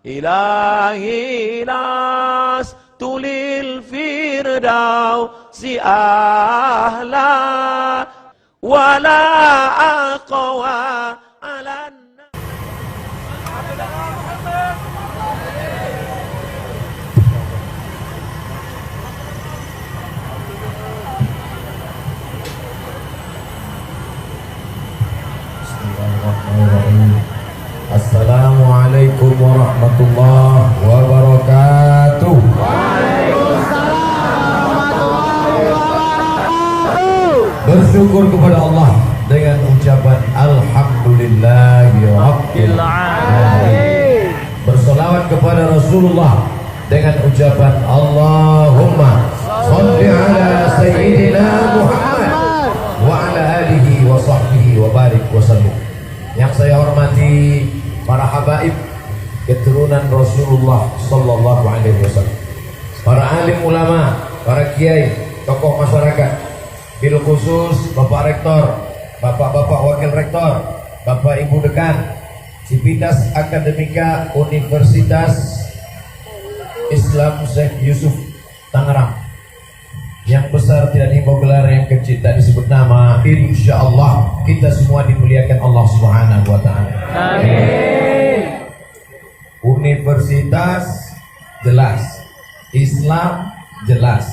إلهي لست للفردوس أهلا ولا أقوى على Assalamualaikum warahmatullahi wabarakatuh. Bersyukur kepada Allah dengan ucapan Alhamdulillahirabbil alamin. Bersolawat kepada Rasulullah dengan ucapan Allahumma sholli ala sayyidina Muhammad wa ala alihi wa sahbihi wa barik wa sallim. Yang saya hormati para habaib keturunan Rasulullah sallallahu alaihi wasallam, para alim ulama, para kiai, tokoh masyarakat, bil khusus Bapak Rektor, Bapak-bapak Wakil Rektor, Bapak Ibu Dekan, Civitas Akademika Universitas Islam Syekh Yusuf Tangerang. Yang besar tidak dihimbau gelar, yang kecil tak disebut nama. Insyaallah kita semua dimuliakan Allah Subhanahu wa taala. Amin. Universitas jelas, Islam jelas.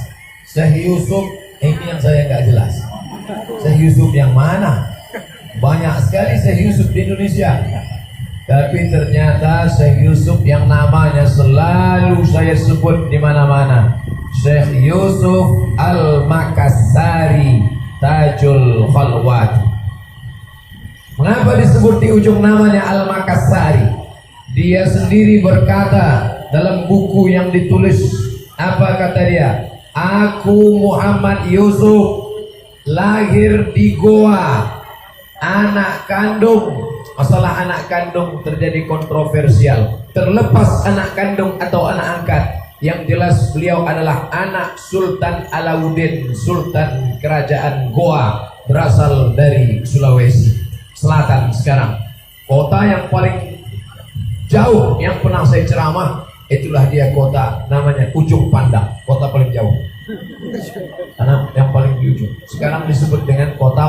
Syekh Yusuf ini yang saya nggak jelas. Syekh Yusuf yang mana? Banyak sekali Syekh Yusuf di Indonesia. Tapi ternyata Syekh Yusuf yang namanya selalu saya sebut di mana-mana, Syekh Yusuf Al-Makassari Tajul Khalwat. Mengapa disebut di ujung namanya Al-Makassari? Dia sendiri berkata dalam buku yang ditulis, apa kata dia? Aku Muhammad Yusuf lahir di Goa, anak kandung. Masalah anak kandung terjadi kontroversial. Terlepas anak kandung atau anak angkat, yang jelas beliau adalah anak Sultan Alauddin, Sultan Kerajaan Goa, berasal dari Sulawesi Selatan sekarang. Kota yang paling jauh yang pernah saya ceramah, itulah dia kota, namanya Ujung Pandang, kota paling jauh. Karena yang paling di ujung. Sekarang disebut dengan kota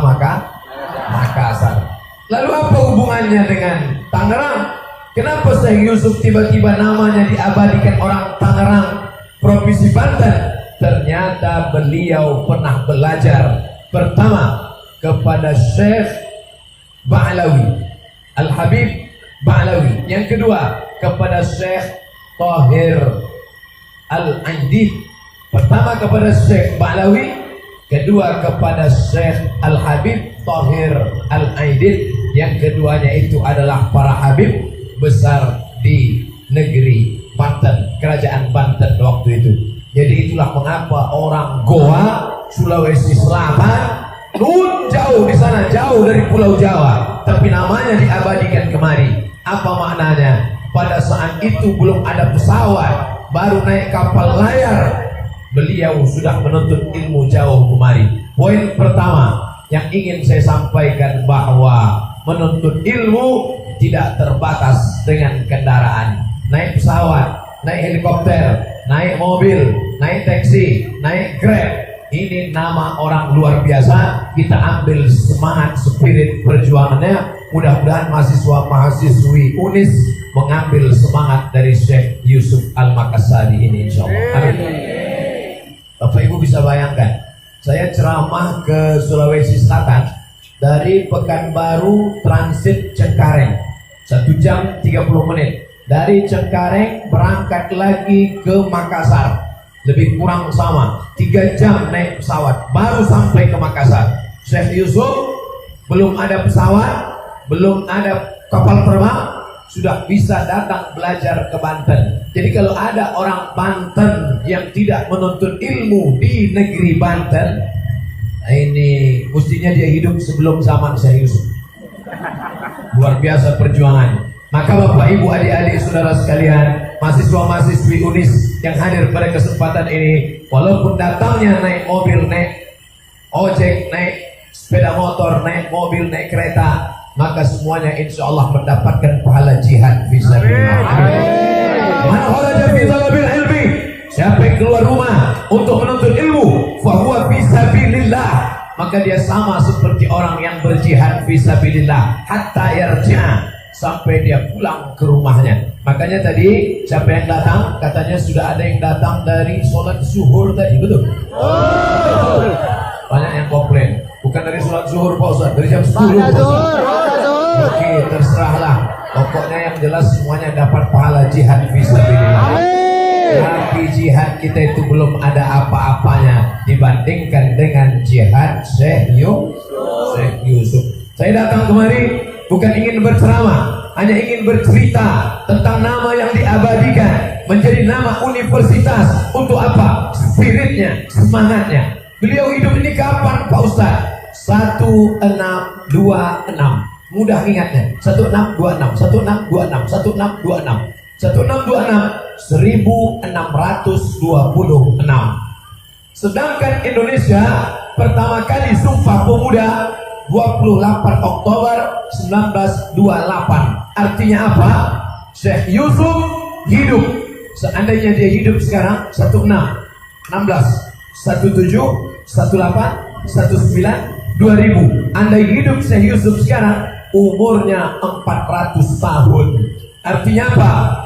Makassar. Lalu apa hubungannya dengan Tangerang? Kenapa Syekh Yusuf tiba-tiba namanya diabadikan orang Tangerang, Provinsi Banten? Ternyata beliau pernah belajar pertama kepada Syekh Ba'lawi, Al-Habib Ba'lawi. Yang kedua kepada Syekh Tahir Al-Aidid. Pertama kepada Syekh Ba'lawi, kedua kepada Syekh Al-Habib Tahir Al-Aidid. Yang keduanya itu adalah para habib besar di negeri Banten, Kerajaan Banten waktu itu. Jadi itulah mengapa orang Goa, Sulawesi Selatan, jauh di sana, jauh dari Pulau Jawa, tapi namanya diabadikan kemari. Apa maknanya? Pada saat itu belum ada pesawat, baru naik kapal layar, beliau sudah menuntut ilmu jauh kemari. Poin pertama yang ingin saya sampaikan, bahwa menuntut ilmu tidak terbatas dengan kendaraan. Naik pesawat, naik helikopter, naik mobil, naik taksi, naik Grab. Ini nama orang luar biasa. Kita ambil semangat, spirit perjuangannya. Mudah-mudahan mahasiswa-mahasiswi UNIS mengambil semangat dari Syekh Yusuf Al-Makassari ini, insyaallah. Amin. Bapak Ibu bisa bayangkan, saya ceramah ke Sulawesi Selatan dari Pekanbaru transit Cengkareng, 1 jam 30 menit. Dari Cengkareng berangkat lagi ke Makassar, lebih kurang sama 3 jam naik pesawat baru sampai ke Makassar. Syekh Yusuf belum ada pesawat, belum ada kapal terbang, sudah bisa datang belajar ke Banten. Jadi kalau ada orang Banten yang tidak menuntut ilmu di negeri Banten, ini mestinya dia hidup sebelum zaman Syekh Yusuf. Luar biasa perjuangannya. Maka Bapak Ibu, adik-adik, saudara sekalian, mahasiswa-mahasiswi UNIS yang hadir pada kesempatan ini, walaupun datangnya naik mobil, naik ojek, naik sepeda motor, naik mobil, naik kereta, maka semuanya insya Allah mendapatkan pahala jihad fisabilillah. Amin. maka dia sama seperti orang yang berjihad fisabilillah hatta yarja, sampai dia pulang ke rumahnya. Makanya tadi siapa yang datang? Katanya sudah ada yang datang dari sholat zuhur tadi, betul? Banyak yang komplain, bukan dari sholat zuhur Pak Ustaz, dari jam 10 Pak Ustaz. Oke, terserahlah. Pokoknya yang jelas semuanya dapat pahala jihad fisabilillah. Tapi jihad kita itu belum ada apa-apanya dibandingkan dengan jihad Syekh Yusuf. Saya datang kemari bukan ingin berceramah, hanya ingin bercerita tentang nama yang diabadikan menjadi nama universitas. Untuk apa? Spiritnya, semangatnya. Beliau hidup ini kapan Pak Ustaz? 1626. Mudah ingatnya. 1626, 1626, 1626. 1626 1626. Sedangkan Indonesia pertama kali Sumpah Pemuda 28 Oktober 1928. Artinya apa? Syekh Yusuf hidup. Seandainya dia hidup sekarang 16, 16, 17, 18, 19, 20. Andai hidup Syekh Yusuf sekarang umurnya 400 tahun. Artinya apa?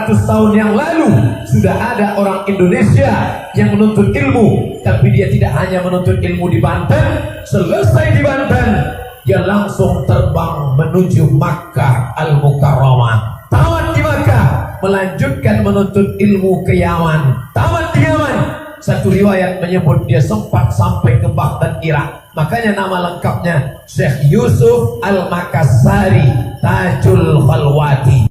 400 tahun yang lalu sudah ada orang Indonesia yang menuntut ilmu, tapi dia tidak hanya menuntut ilmu di Banten. Selesai di Banten, dia langsung terbang menuju Makkah Al-Mukarramah. Tamat di Makkah, melanjutkan menuntut ilmu ke Yaman. Tamat di Yaman, satu riwayat menyebut dia sempat sampai ke Baghdad, Irak. Makanya nama lengkapnya Syekh Yusuf Al-Makassari Tajul Khalwati.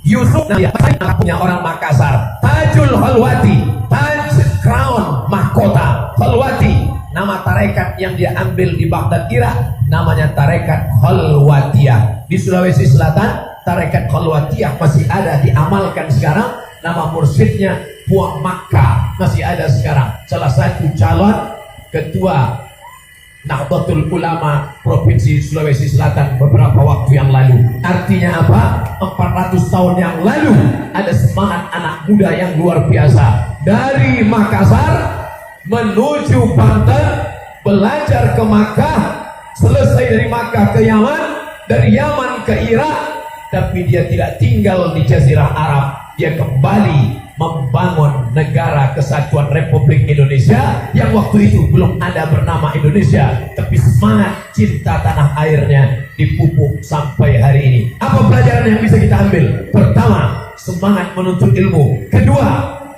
Yusuf dia punya orang Makassar. Tajul Khalwati, Taj crown mahkota. Khalwati nama tarekat yang dia ambil di Baghdad, Irak, namanya tarekat Khalwatiyah. Di Sulawesi Selatan tarekat Khalwatiyah masih ada, diamalkan sekarang. Nama mursyidnya Puang Makkah, masih ada sekarang. Salah satu calon ketua Nahdlatul Ulama Provinsi Sulawesi Selatan beberapa waktu yang lalu. Artinya apa? 400 tahun yang lalu ada semangat anak muda yang luar biasa. Dari Makassar menuju Banten, belajar ke Makkah, selesai dari Makkah ke Yaman, dari Yaman ke Irak. Tapi dia tidak tinggal di Jazirah Arab, dia kembali membangun negara kesatuan Republik Indonesia yang waktu itu belum ada bernama Indonesia, tapi semangat cinta tanah airnya dipupuk sampai hari ini. Apa pelajaran yang bisa kita ambil? Pertama, semangat menuntut ilmu. Kedua,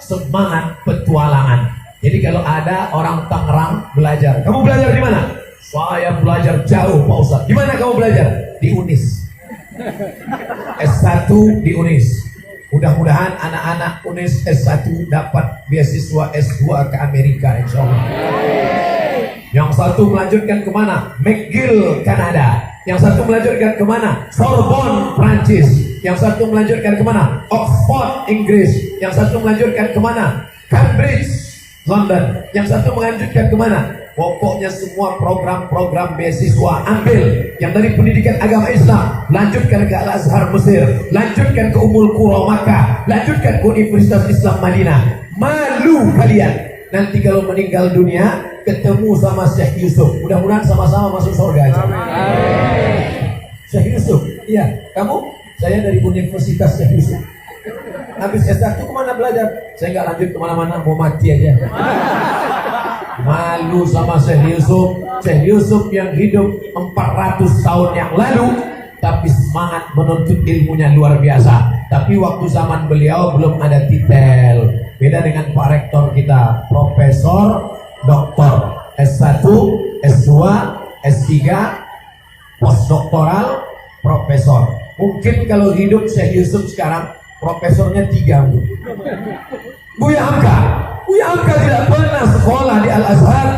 semangat petualangan. Jadi kalau ada orang Tangerang belajar, kamu belajar di mana? Saya belajar jauh Pak Ustaz. Di mana kamu belajar? Di UNIS. S1 di UNIS. Mudah-mudahan anak-anak UNIS S1 dapat beasiswa S2 ke Amerika, insya Allah. Yang satu melanjutkan kemana? McGill, Kanada. Yang satu melanjutkan kemana? Sorbonne, Prancis. Yang satu melanjutkan kemana? Oxford, Inggris. Yang satu melanjutkan kemana? Cambridge, London. Yang satu melanjutkan kemana? Pokoknya semua program-program beasiswa ambil. Yang dari pendidikan agama Islam, lanjutkan ke Al-Azhar Mesir, lanjutkan ke Ummul Qura Makkah, lanjutkan ke Universitas Islam Madinah. Malu kalian nanti kalau meninggal dunia ketemu sama Syekh Yusuf. Mudah-mudahan sama-sama masuk surga aja. Syekh Yusuf, iya, kamu? Saya dari Universitas Syekh Yusuf. Habis S1 kemana belajar? Saya nggak lanjut kemana-mana, mau mati aja. Malu sama Syekh Yusuf. Syekh Yusuf yang hidup 400 tahun yang lalu, tapi semangat menuntut ilmunya luar biasa. Tapi waktu zaman beliau belum ada titel. Beda dengan Pak Rektor kita, Profesor, Doktor, S1, S2, S3, postdoktoral, Profesor. Mungkin kalau hidup Syekh Yusuf sekarang, profesornya 3. Buya Hamka. Buya Hamka tidak pernah sekolah di Al-Azhar,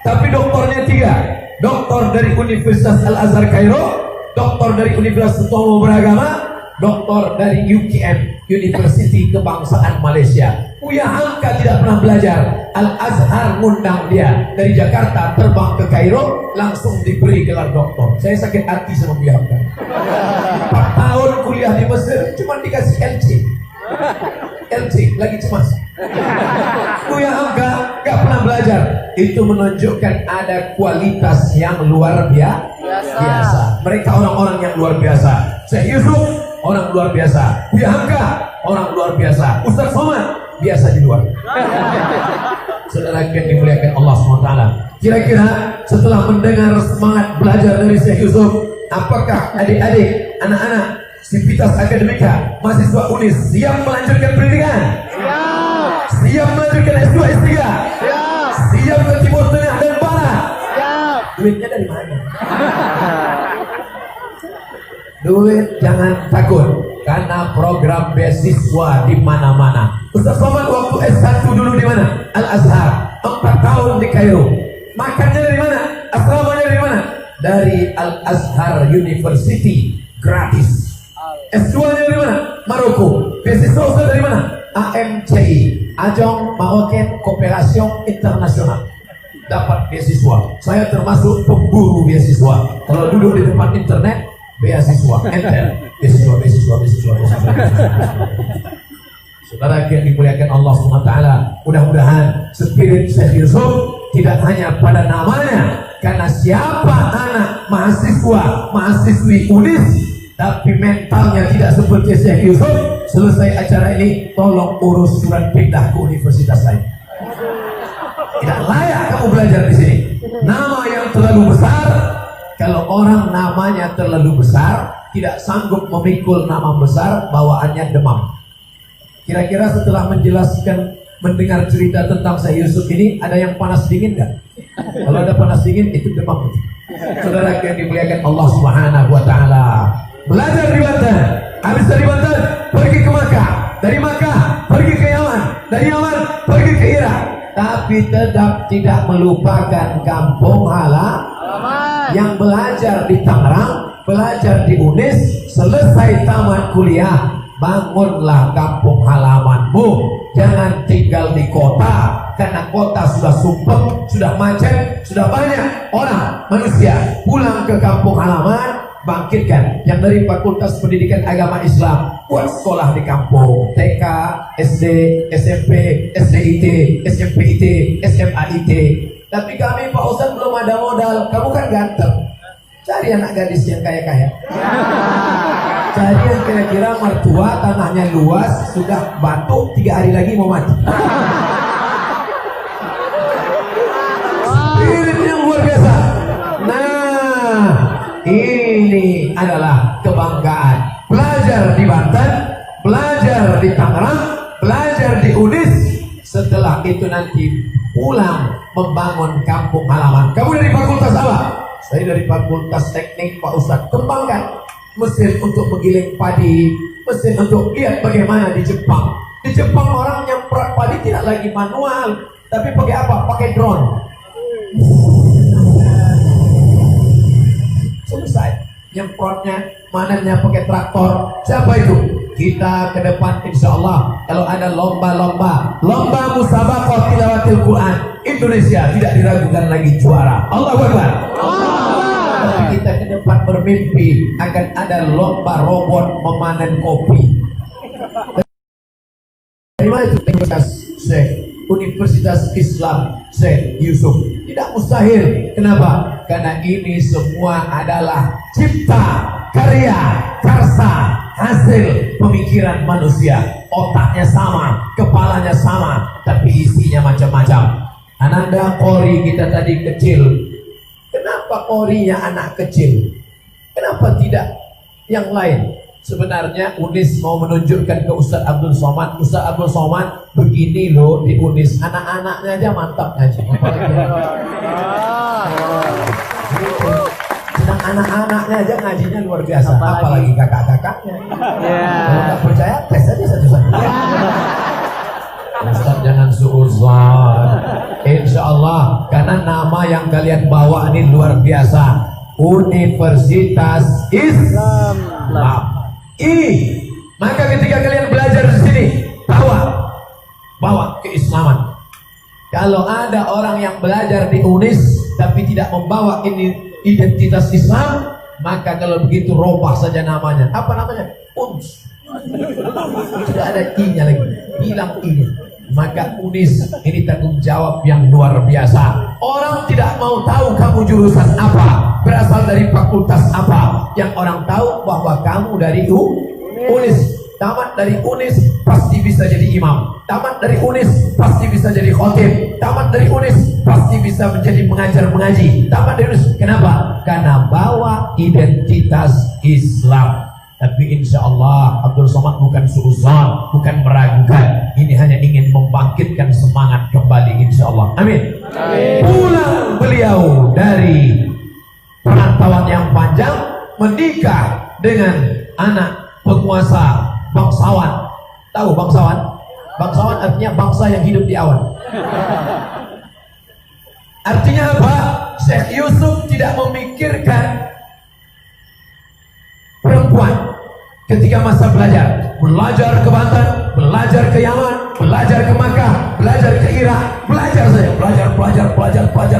tapi doktornya 3. Doktor dari Universitas Al-Azhar Kairo, doktor dari Universitas Tomo Beragama, doktor dari UKM, University Kebangsaan Malaysia. Buya Hamka tidak pernah belajar. Al-Azhar ngundang dia dari Jakarta terbang ke Kairo, langsung diberi gelar doktor. Saya sakit hati sama Buya Hamka. 4 tahun kuliah di Mesir cuma dikasih LC. LC lagi cemas. Buya Hamka nggak pernah belajar, itu menunjukkan ada kualitas yang luar biasa. Mereka orang-orang yang luar biasa. Syekh Yusuf orang luar biasa, Buya Hamka orang luar biasa, Ustaz Somad biasa di luar. Saudara yang dimuliakan Allah SWT, kira-kira setelah mendengar semangat belajar dari Syekh Yusuf, apakah adik-adik, anak-anak Sivitas Akademika, mahasiswa UNIS siap melanjutkan pendidikan? Siap melanjutkan S2, S3? Siap ke Timur Tengah dan Barat? Duitnya dari mana? Duit jangan takut, karena program beasiswa di mana-mana. Ustaz Somad waktu S1 dulu di mana? Al-Azhar, 4 tahun di Kairo. Makannya dari mana? Asramanya dari mana? Dari Al-Azhar University, gratis. S2-nya dari mana? Maroko. Beasiswa Ustaz dari mana? AMCI, Ajong Marocain Cooperation International. Dapat beasiswa. Saya termasuk pemburu beasiswa. Kalau duduk di depan internet, beasiswa, enter, beasiswa. Saudara yang dimuliakan Allah SWT, mudah-mudahan spirit Syekh Yusuf tidak hanya pada namanya, karena siapa anak mahasiswi UNIS tapi mentalnya tidak seperti Syekh Yusuf, selesai acara ini tolong urus surat pindah ke universitas lain. Tidak layak kamu belajar di sini. Nama yang terlalu besar, kalau orang namanya terlalu besar, tidak sanggup memikul nama besar, bawaannya demam. Kira-kira setelah mendengar cerita tentang Syekh Yusuf ini, ada yang panas dingin nggak? Kalau ada panas dingin, itu demam. Saudara yang dimuliakan Allah Subhanahu wa Ta'ala, belajar di Banten, habis dari Banten pergi ke Makkah, dari Makkah pergi ke Yaman, dari Yaman pergi ke Irak, tapi tetap tidak melupakan kampung halaman. Yang belajar di Tangerang, belajar di UNIS, selesai tamat kuliah, bangunlah kampung halamanmu. Jangan tinggal di kota, karena kota sudah sumpek, sudah macet, sudah banyak orang manusia. Pulang ke kampung halaman, bangkitkan yang dari Fakultas Pendidikan Agama Islam, buat sekolah di kampung, TK, SD, SMP, SDIT, SMPIT, SMAIT. Tapi kami Pak Ustadz belum ada modal. Kamu kan ganteng, cari anak gadis yang kaya-kaya. Cari yang kira-kira mertua, tanahnya luas, sudah batuk 3 hari lagi mau mati. Spirit yang luar biasa. Nah, ini adalah kebanggaan. Belajar di Banten, belajar di Tangerang, belajar di UNIS. Setelah itu nanti pulang membangun kampung halaman. Kamu dari fakultas apa? Saya dari Fakultas Teknik Pak Ustadz. Kembangkan mesin untuk menggiling padi, mesin untuk lihat bagaimana di Jepang. Di Jepang orang nyemprot padi tidak lagi manual, tapi pakai apa? Pakai drone. Selesai. Nyemprotnya, manennya pakai traktor. Siapa itu? Kita ke depan insya Allah, kalau ada lomba musabaqah tilawatil Quran, Indonesia tidak diragukan lagi juara. Allahu Akbar. Tapi kita ke depan bermimpi akan ada lomba robot memanen kopi. Dari mana itu? Universitas Islam Syekh Yusuf. Tidak mustahil. Kenapa? Karena ini semua adalah cipta, karya, karsa, hasil pemikiran manusia. Otaknya sama, kepalanya sama, tapi isinya macam-macam. Ananda Qori kita tadi kecil. Kenapa Qorinya anak kecil? Kenapa tidak yang lain? Sebenarnya UNIS mau menunjukkan ke Ustaz Abdul Somad. Ustaz Abdul Somad begini loh di UNIS, anak-anaknya aja mantap ngaji. Sedang anak-anaknya aja ngajinya luar biasa, apalagi kakak-kakaknya. Kalau nggak percaya tes aja satu-satu. Ustaz jangan suuzon. Insya Allah, karena nama yang kalian bawa ini luar biasa. Universitas Islam. Maka ketika kalian belajar di sini, bawa keislaman. Kalau ada orang yang belajar di UNIS tapi tidak membawa ini identitas Islam, maka kalau begitu robah saja namanya. Apa namanya? UNS. Tidak ada i-nya lagi. Hilang i-nya. Maka UNIS ini tanggung jawab yang luar biasa. Orang tidak mau tahu kamu jurusan apa, berasal dari fakultas apa. Yang orang tahu bahwa kamu dari UNIS. Tamat dari UNIS pasti bisa jadi imam. Tamat dari UNIS pasti bisa jadi khotib. Tamat dari UNIS pasti bisa menjadi pengajar mengaji. Tamat dari UNIS. Kenapa? Karena bawa identitas Islam. Tapi insya Allah Abdul Somad bukan suuzon, bukan meragukan. Ini hanya ingin membangkitkan semangat kembali insya Allah. Amin. Amin. Pulang beliau dari perantauan yang panjang, menikah dengan anak penguasa bangsawan. Tahu bangsawan? Bangsawan artinya bangsa yang hidup di awan. Artinya apa? Syekh Yusuf tidak memikirkan perempuan ketika masa belajar. Belajar ke Banten, belajar ke Yaman, belajar ke Makkah, belajar ke Irak, belajar saja,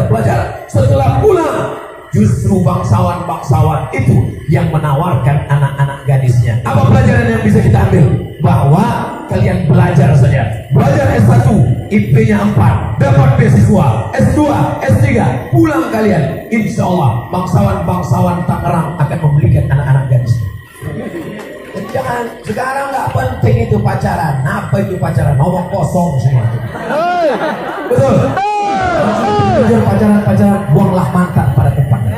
belajar. Setelah pulang, justru bangsawan-bangsawan itu yang menawarkan anak-anak gadisnya. Apa pelajaran yang bisa kita ambil? Bahwa kalian belajar saja. Belajar S1, IP-nya 4, dapat beasiswa, S2, S3, pulang kalian. Insya Allah bangsawan-bangsawan Tangerang akan memberikan anak-anak gadisnya. Jangan, sekarang nggak penting itu pacaran. Apa itu pacaran? Nomor kosong semua. Betul. Pacaran, buanglah mantan pada tempatnya.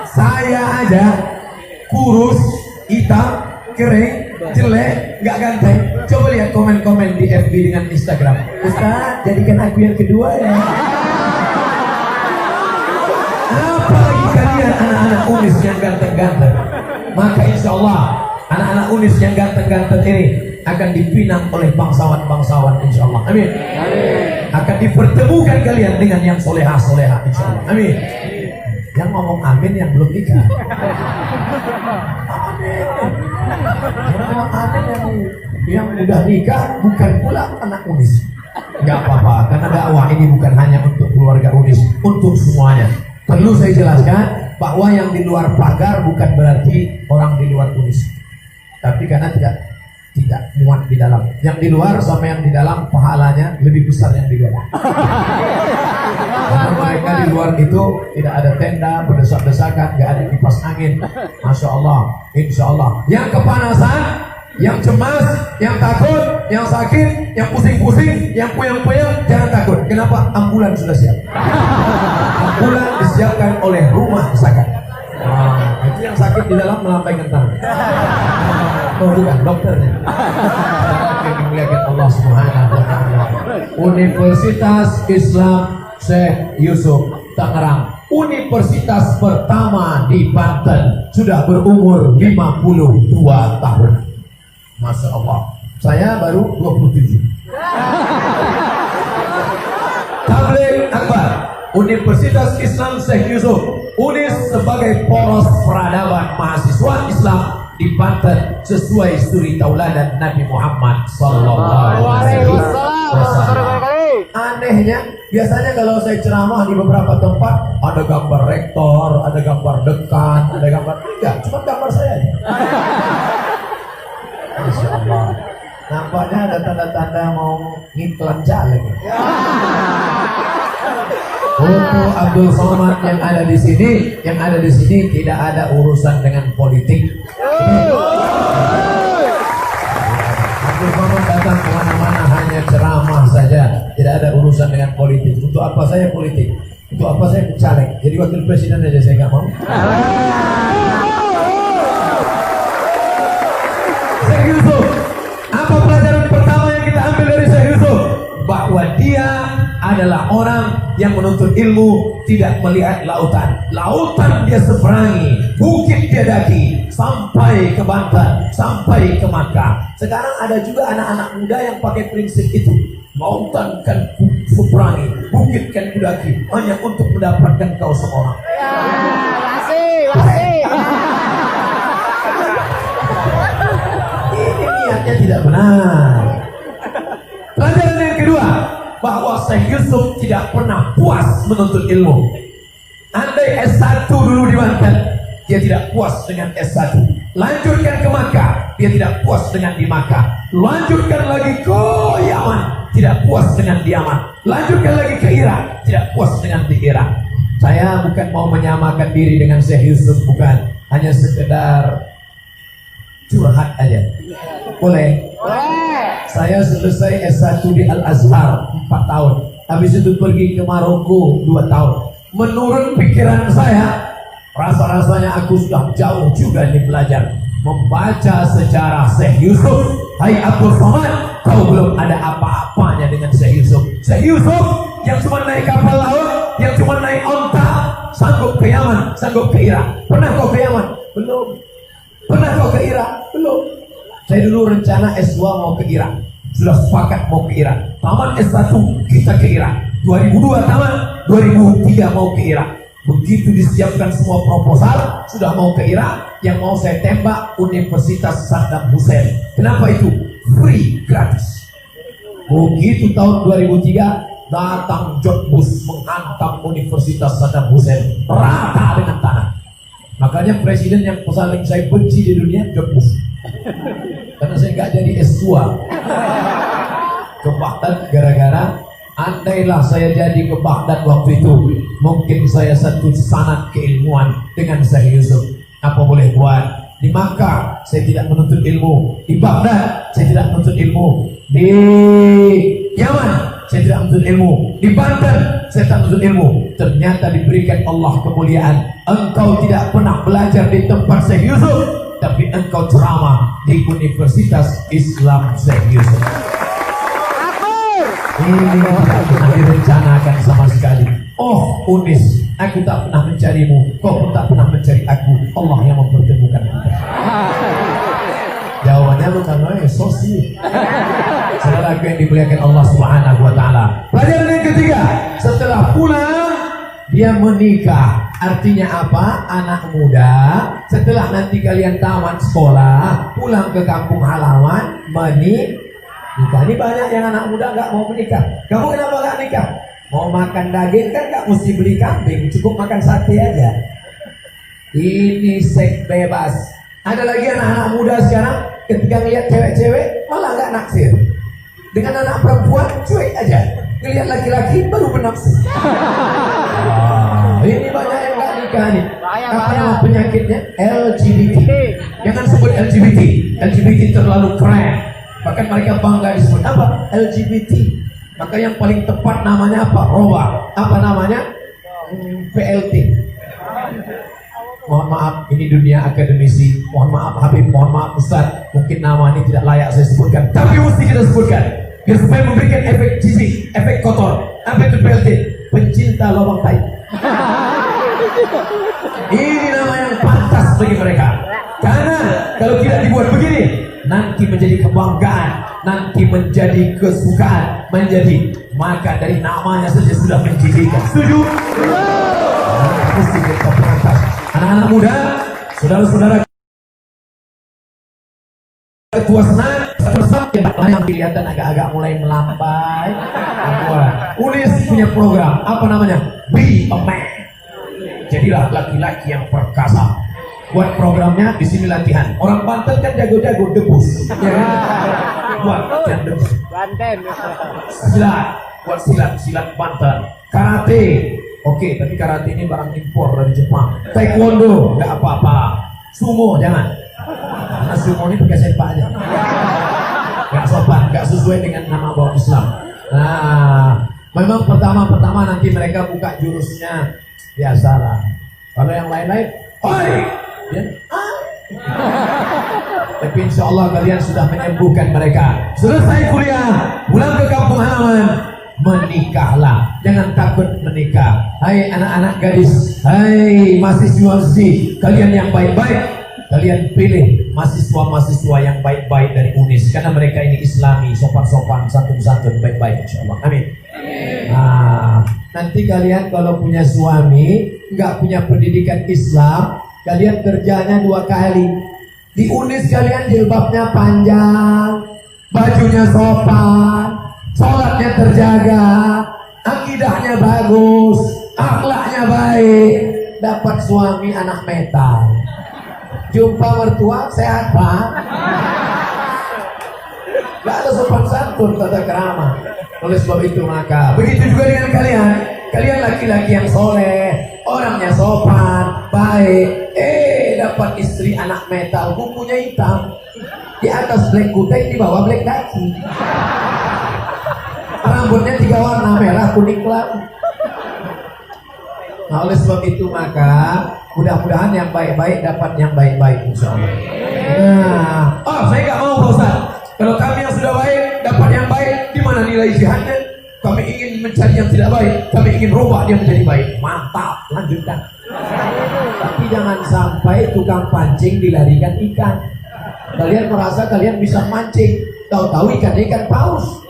Saya aja kurus, hitam, kering, jelek, nggak ganteng. Coba lihat komen-komen di FB dengan Instagram. Ustaz, jadikan aku yang kedua ya. Apalagi kalian anak-anak UNIS yang ganteng-ganteng. Maka insya Allah anak-anak UNIS yang ganteng-ganteng ini akan dipinang oleh bangsawan-bangsawan insya Allah. Amin. Akan dipertemukan kalian dengan yang soleha-soleha insya Allah. Amin. Yang ngomong amin yang belum nikah. Amin. Yang ngomong amin yang udah nikah bukan pula anak UNIS. Gak apa-apa, karena dakwah ini bukan hanya untuk keluarga UNIS, untuk semuanya. Perlu saya jelaskan bahwa yang di luar pagar bukan berarti orang di luar UNIS. Tapi karena tidak muat di dalam. Yang di luar sama yang di dalam pahalanya lebih besar yang di luar. Karena mereka di luar itu tidak ada tenda, berdesak-desakan, nggak ada kipas angin. Masya Allah, insya Allah. Yang kepanasan, yang cemas, yang takut, yang sakit, yang pusing-pusing, yang puyeng-puyeng, jangan takut. Kenapa? Ambulan sudah siap. Ambulan disiapkan oleh rumah zakat. Itu yang sakit di dalam melambaikan tangan. Oh bukan, dokternya. Dimuliakan Allah Subhanahu wa taala. Universitas Islam Syekh Yusuf Tangerang, universitas pertama di Banten, sudah berumur 52 tahun. Masya Allah. Saya baru 27. Tabligh Akbar, Universitas Islam Syekh Yusuf, UNIS sebagai poros peradaban mahasiswa Islam di Banten sesuai studi tauladan Nabi Muhammad sallallahu alaihi wasallam. Anehnya, biasanya kalau saya ceramah di beberapa tempat ada gambar rektor, ada gambar dekan, ada gambar enggak, cuma gambar saya aja. Masya Allah. Nampaknya ada tanda-tanda mau ngiklan caleg. Untuk Abdul Somad yang ada di sini, tidak ada urusan dengan politik. Abdul Somad datang kemana-mana hanya ceramah saja, tidak ada urusan dengan politik. Untuk apa saya politik? Untuk apa saya caleg? Jadi wakil presiden aja saya nggak mau. Syekh Yusuf, apa pelajaran pertama yang kita ambil dari Syekh Yusuf? Bahwa dia adalah orang yang menuntut ilmu, tidak melihat lautan. Lautan dia seberangi, bukit dia daki, sampai ke Banten, sampai ke Makkah. Sekarang ada juga anak-anak muda yang pakai prinsip itu. Lautan kan seberangi, bukit kan daki, hanya untuk mendapatkan kau seorang. Ini niatnya tidak benar. Pelajaran yang kedua, bahwa Syekh Yusuf tidak pernah puas menuntut ilmu. Andai S1 dulu di Banten, dia tidak puas dengan S1. Lanjutkan ke Makkah, dia tidak puas dengan di Makkah. Lanjutkan lagi ke Yaman, tidak puas dengan di Yaman. Lanjutkan lagi ke Irak, tidak puas dengan di Irak. Saya bukan mau menyamakan diri dengan Syekh Yusuf, bukan. Hanya sekedar curhat aja. Boleh? Saya selesai S1 di Al-Azhar 4 tahun. Habis itu pergi ke Maroko 2 tahun. Menurut pikiran saya, rasa-rasanya aku sudah jauh juga nih belajar. Membaca sejarah Syekh Yusuf. Hai Abdul Somad, kau belum ada apa-apanya dengan Syekh Yusuf. Syekh Yusuf yang cuma naik kapal laut, yang cuma naik onta, sanggup ke Yaman, sanggup ke Irak. Pernah kau ke Yaman? Belum. Pernah kau ke Irak? Belum. Saya dulu rencana S2 mau ke Irak. Sudah sepakat mau ke Irak. Taman S1 kita ke Irak. 2002 taman, 2003 mau ke Irak. Begitu disiapkan semua proposal, sudah mau ke Irak. Yang mau saya tembak Universitas Saddam Hussein. Kenapa itu? Free, gratis. Begitu tahun 2003 datang George Bush menghantam Universitas Saddam Hussein rata dengan tanah. Makanya presiden yang paling saya benci di dunia George Bush. Karena saya nggak jadi S2 ke Baghdad gara-gara andailah saya jadi ke Baghdad waktu itu, mungkin saya satu sanad keilmuan dengan Syekh Yusuf. Apa boleh buat? Di Makkah saya tidak menuntut ilmu, di Baghdad saya tidak menuntut ilmu, di Yaman saya tidak menuntut ilmu, di Banten saya tak menuntut ilmu. Ternyata diberikan Allah kemuliaan. Engkau tidak pernah belajar di tempat Syekh Yusuf, tapi engkau ceramah di Universitas Islam Syekh Yusuf. Ini tidak pernah direncanakan sama sekali. Oh Unis, aku tak pernah mencarimu, kau pun tak pernah mencari aku. Allah yang mempertemukan kita. Jawabannya bukan sosi. Saudara yang dimuliakan Allah Subhanahu wa taala. Pelajaran yang ketiga, setelah pulang dia menikah. Artinya apa? Anak muda setelah nanti kalian tamat sekolah, pulang ke kampung halaman, menikah. Ini banyak yang anak muda nggak mau menikah. Kamu kenapa nggak nikah? Mau makan daging kan nggak mesti beli kambing, cukup makan sate aja. Ini seks bebas. Ada lagi anak-anak muda sekarang ketika ngeliat cewek-cewek malah nggak naksir. Dengan anak perempuan cuek aja. Ngeliat laki-laki baru bernafsu. Ini banyak yang nggak nikah nih. Apa nama penyakitnya? LGBT. Jangan sebut LGBT. LGBT terlalu keren. Bahkan mereka bangga disebut apa? LGBT. Maka yang paling tepat namanya apa? Roba. Apa namanya? PLT. Mohon maaf, ini dunia akademisi. Mohon maaf Habib, mohon maaf Ustaz. Mungkin nama ini tidak layak saya sebutkan, tapi mesti kita sebutkan. Biar supaya memberikan efek jijik, efek kotor. Apa itu PLT? Pencinta lubang tai. Ini nama yang pantas bagi mereka. Karena kalau tidak dibuat begini, nanti menjadi kebanggaan, nanti menjadi kesukaan, maka dari namanya saja sudah menjijikkan. Setuju? Mesti kita pantas. Anak-anak muda, saudara-saudara ketua senang, yang kelihatan agak-agak mulai melambai. Unis punya program, apa namanya? Be a man. Jadilah laki-laki yang perkasa. Buat programnya di sini latihan. Orang Banten kan jago-jago debus, ya kan? Buat latihan debus. Banten. Silat, buat silat Banten. Karate. Oke, tapi karate ini barang impor dari Jepang. Taekwondo, nggak apa-apa. Sumo jangan. Karena sumo ini pakai sepak aja. Nggak sopan, nggak sesuai dengan nama bawa Islam. Nah, memang pertama-pertama nanti mereka buka jurusnya biasalah. Kalau yang lain-lain, oi, ya, tapi insya Allah kalian sudah menyembuhkan mereka. Selesai kuliah, pulang ke kampung halaman, menikahlah. Jangan takut menikah. Hai anak-anak gadis, hai mahasiswa-mahasiswi, kalian yang baik-baik, kalian pilih mahasiswa-mahasiswa yang baik-baik dari Unis, karena mereka ini Islami, sopan-sopan, santun-santun, baik-baik insyaallah. Amin. Nah, nanti kalian kalau punya suami nggak punya pendidikan Islam, kalian kerjanya 2 kali. Di Unis kalian jilbabnya panjang, bajunya sopan, sholatnya terjaga, akidahnya bagus, akhlaknya baik, dapat suami anak metal. Jumpa mertua sehat Pak. pantun, tata kerama. Oleh sebab itu maka begitu juga dengan kalian. Kalian laki-laki yang soleh, orangnya sopan, baik. Dapat istri anak metal, kukunya hitam, di atas black kutek, di bawah black kaki. Rambutnya 3 warna, merah, kuning, kelam. Nah, oleh sebab itu maka mudah-mudahan yang baik-baik dapat yang baik-baik, insya Allah. Nah, saya nggak mau Pak Ustaz. Kalau kami yang sudah baik dapat yang baik, di mana nilai jihadnya? Kami ingin mencari yang tidak baik, kami ingin rubah dia menjadi baik. Mantap, lanjutkan. Tapi jangan sampai tukang pancing dilarikan ikan. Kalian merasa kalian bisa mancing, tahu-tahu ikan paus.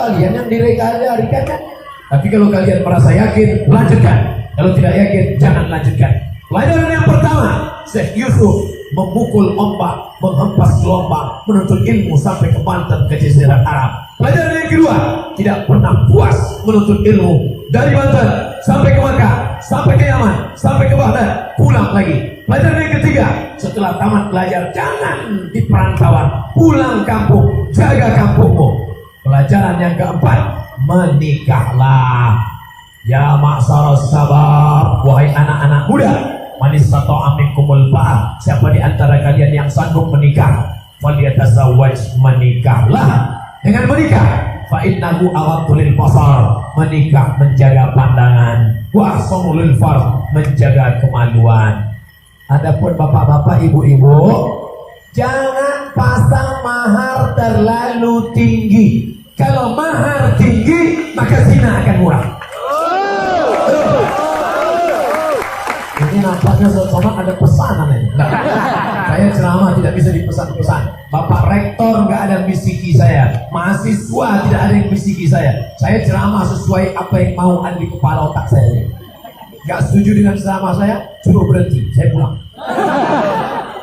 Kalian yang dilarikan kan? Tapi kalau kalian merasa yakin, lanjutkan. Kalau tidak yakin, jangan lanjutkan. Pelajaran yang pertama, Syekh Yusuf memukul ombak, menghempas gelombang, menuntut ilmu sampai ke Banten, ke Jazirah Arab. Pelajaran yang kedua, tidak pernah puas menuntut ilmu dari Banten sampai ke Makkah, sampai ke Yaman, sampai ke Baghdad, pulang lagi. Pelajaran yang ketiga, setelah tamat belajar jangan di perantauan, pulang kampung, jaga kampungmu. Pelajaran yang keempat, menikahlah. Ya ma'syaras sabab, wahai anak-anak muda, man istata'a minkumul ba'ah, siapa di antara kalian yang sanggup menikah, falyatazawwaj, menikahlah. Dengan menikah, fa innahu aghaddu lil basar, menikah menjaga pandangan, wa ahsanu lil farj, menjaga kemaluan. Adapun bapak-bapak, ibu-ibu, jangan pasang mahar terlalu tinggi. Kalau mahar tinggi, maka zina akan murah. Ini nampaknya sobat ada pesanan ini. Nah, saya ceramah tidak bisa dipesan-pesan. Bapak rektor nggak ada yang bisiki saya, mahasiswa tidak ada yang bisiki saya. Saya ceramah sesuai apa yang mau ada di kepala otak saya ini. Nggak setuju dengan ceramah saya, suruh berhenti, saya pulang.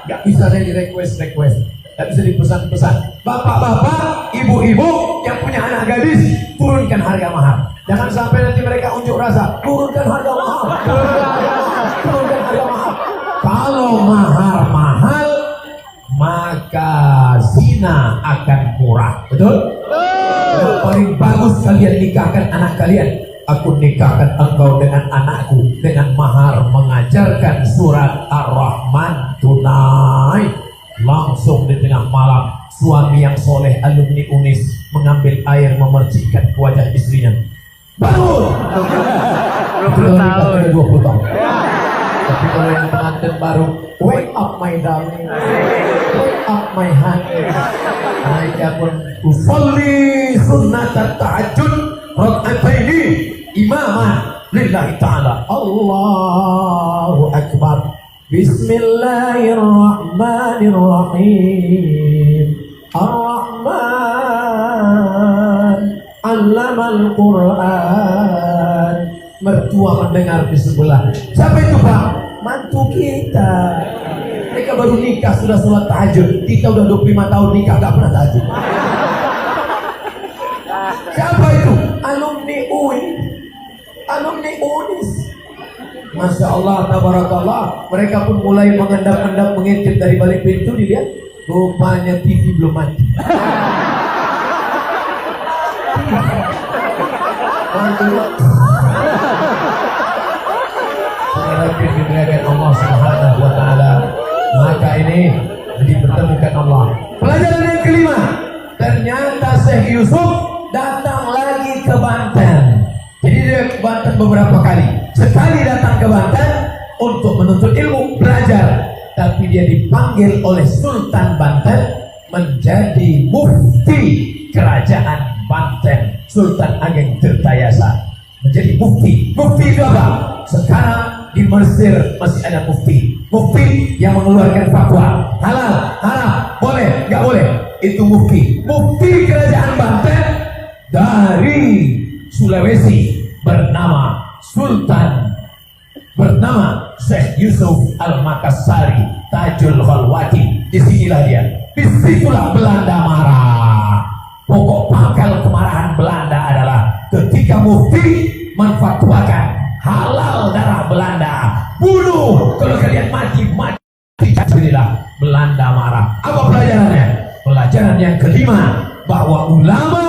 Nggak bisa saya di request, nggak bisa dipesan-pesan. Bapak-bapak, ibu-ibu yang punya anak gadis, turunkan harga mahar. Jangan sampai nanti mereka unjuk rasa, turunkan harga mahal. Turunkan harga mahal. Kalau mahar mahal, maka zina akan murah. Betul? Yang paling bagus kalian nikahkan anak kalian. Aku nikahkan engkau dengan anakku dengan mahar mengajarkan surat Ar-Rahman tunai. Langsung di tengah malam, suami yang soleh alumni UNIS mengambil air memercikkan ke wajah istrinya. Bangun! 20 tahun. 20 tahun. Tapi kalau yang pengantin baru, wake up my darling, wake up my honey. Mereka pun usolli sunnat tahajud rak'ataini imaman lillahi ta'ala. Allahu akbar. Bismillahirrahmanirrahim. Ar-Rahman 'allamal Qur'an. Mertua mendengar di sebelah. Siapa itu Pak? Mantu kita. Mereka baru nikah sudah sholat tahajud. Kita udah 25 tahun nikah gak pernah tahajud. Siapa itu? Alumni UI, alumni UNIS. Masya Allah, tabarakallah. Mereka pun mulai mengendap-endap mengintip dari balik pintu. Dilihat, rupanya TV belum mati. Dimuliakan Allah Subhanahu wa ta'ala. Maka ini dipertemukan Allah. Pelajaran yang kelima, ternyata Syekh Yusuf datang lagi ke Banten. Jadi dia ke Banten beberapa kali. Sekali datang ke Banten untuk menuntut ilmu, belajar. Tapi dia dipanggil oleh Sultan Banten menjadi mufti kerajaan Banten, Sultan Ageng Tirtayasa. Menjadi mufti. Mufti itu apa? Sekarang di Mesir masih ada mufti. Mufti yang mengeluarkan fatwa halal, haram, boleh, nggak boleh. Itu mufti. Mufti kerajaan Banten dari Sulawesi bernama Sultan, bernama Syekh Yusuf Al-Makassari Tajul Khalwati. Disinilah dia. Disitulah Belanda marah. Pokok pangkal kemarahan Belanda adalah ketika mufti menfatwakan halal darah Belanda, bunuh, kalau kalian mati jadilah Belanda marah. Apa pelajarannya? Pelajaran yang kelima, bahwa ulama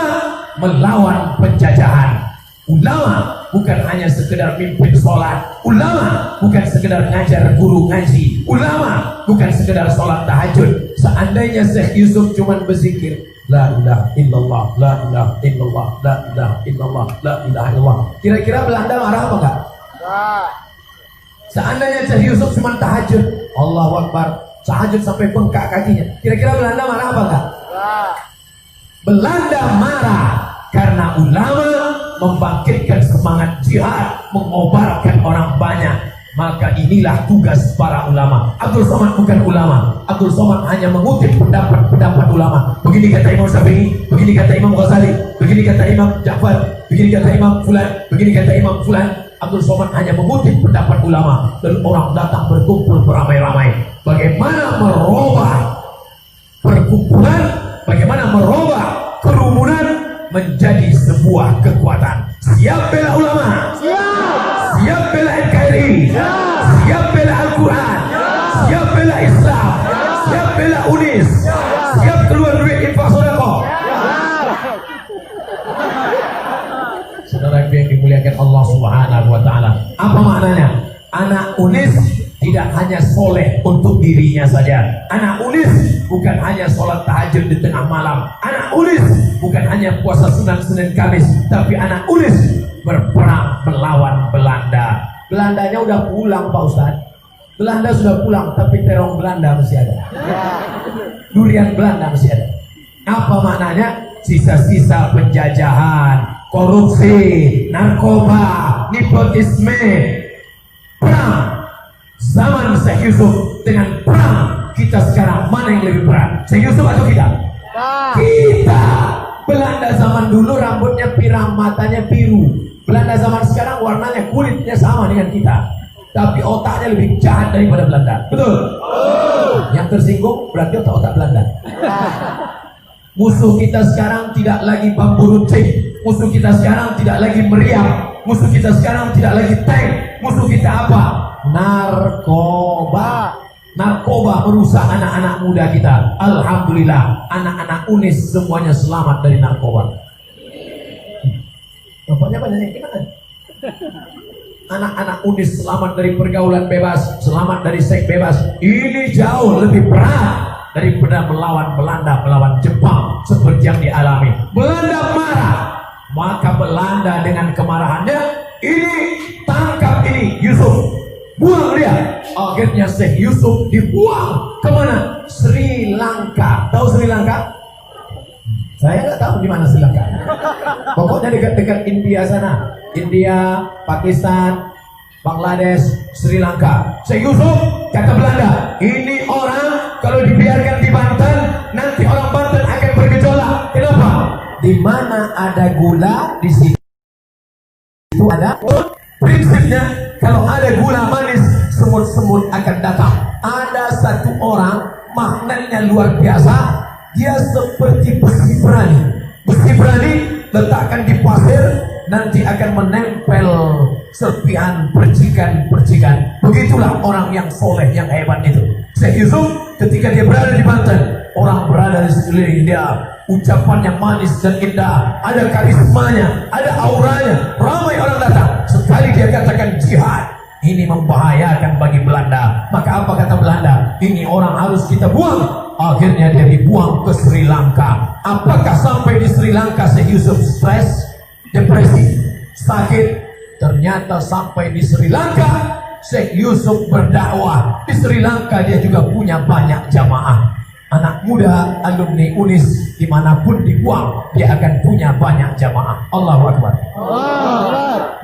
melawan penjajahan. Ulama bukan hanya sekedar mimpin sholat, ulama bukan sekedar ngajar guru ngaji, ulama bukan sekedar sholat tahajud. Seandainya Syekh Yusuf cuma berzikir la ilaha illallah, la ilaha illallah, la ilaha illallah, la ilaha illallah, kira-kira Belanda marah apa enggak? Seandainya Syekh Yusuf cuma tahajud Allahu Akbar, tahajud sampai bengkak kakinya, kira-kira Belanda marah apa enggak? Belanda marah karena ulama membangkitkan semangat jihad, mengobarkan orang banyak. Maka inilah tugas para ulama. Abdul Somad bukan ulama. Abdul Somad hanya mengutip pendapat-pendapat ulama. Begini kata Imam Syafi'i, begini kata Imam Ghazali, begini kata Imam Ja'far, begini kata Imam Fulan, begini kata Imam Fulan. Abdul Somad hanya mengutip pendapat ulama, dan orang datang berkumpul beramai-ramai. Bagaimana merubah perkumpulan, bagaimana merubah kerumunan menjadi sebuah kekuatan. Siap bela ulama, siap bela NKRI, siap bela Al-Quran, siap bela Islam, siap bela UNIS, siap keluar duit infak sedekah. Saudara yang dimuliakan Allah Subhanahu wa taala, apa maknanya? Anak UNIS tidak hanya soleh untuk dirinya saja. Anak UNIS bukan hanya sholat tahajud di tengah malam. Anak UNIS bukan hanya puasa sunat Senin Kamis, tapi anak UNIS berperang melawan Belanda. Belandanya udah pulang Pak Ustadz. Belanda sudah pulang, tapi terong Belanda masih ada. Durian Belanda masih ada. Apa maknanya? Sisa-sisa penjajahan, korupsi, narkoba, nepotisme, perang. Zaman Syekh Yusuf dengan perang kita sekarang, mana yang lebih berat? Syekh Yusuf atau kita? Kita. Belanda zaman dulu rambutnya pirang, matanya biru. Belanda zaman sekarang warnanya, kulitnya sama dengan kita, tapi otaknya lebih jahat daripada Belanda. Betul? Yang tersinggung berarti otak-otak Belanda. Musuh kita sekarang tidak lagi bambu runcing. Musuh kita sekarang tidak lagi meriam. Musuh kita sekarang tidak lagi tank. Musuh kita apa? Narkoba. Narkoba merusak anak-anak muda kita. Alhamdulillah, anak-anak UNIS semuanya selamat dari narkoba. Nampaknya banyak gimana? Anak-anak UNIS selamat dari pergaulan bebas, selamat dari seks bebas. Ini jauh lebih berat daripada melawan Belanda, melawan Jepang seperti yang dialami. Belanda marah, maka Belanda dengan kemarahannya ini, tangkap ini Yusuf, buang dia. Akhirnya Syekh Yusuf dibuang kemana? Sri Lanka. Tahu Sri Lanka? Saya nggak tahu di mana Sri Lanka. Pokoknya dekat-dekat India sana, India, Pakistan, Bangladesh, Sri Lanka. Syekh Yusuf kata Belanda, ini orang kalau dibiarkan di Banten, nanti orang Banten akan bergejolak. Kenapa? Di mana ada gula, di situ ada. Prinsipnya, kalau ada gula manis, semut-semut akan datang. Ada satu orang, magnetnya luar biasa. Dia seperti besi berani. Besi berani letakkan di pasir, nanti akan menempel serpihan percikan-percikan. Begitulah orang yang soleh, yang hebat itu. Syekh Yusuf ketika dia berada di Banten, orang berada di sekeliling dia, ucapannya manis dan indah, ada karismanya, ada auranya, ramai orang datang. Sekali dia katakan jihad, ini membahayakan bagi Belanda. Maka apa kata Belanda? Ini orang harus kita buang. Akhirnya dia dibuang ke Sri Lanka. Apakah sampai di Sri Lanka Syekh Yusuf stres, depresi, sakit? Ternyata sampai di Sri Lanka Syekh Yusuf berdakwah. Di Sri Lanka dia juga punya banyak jamaah. Anak muda, alumni UNIS, dimanapun dibuang, dia akan punya banyak jamaah. Allahu Akbar.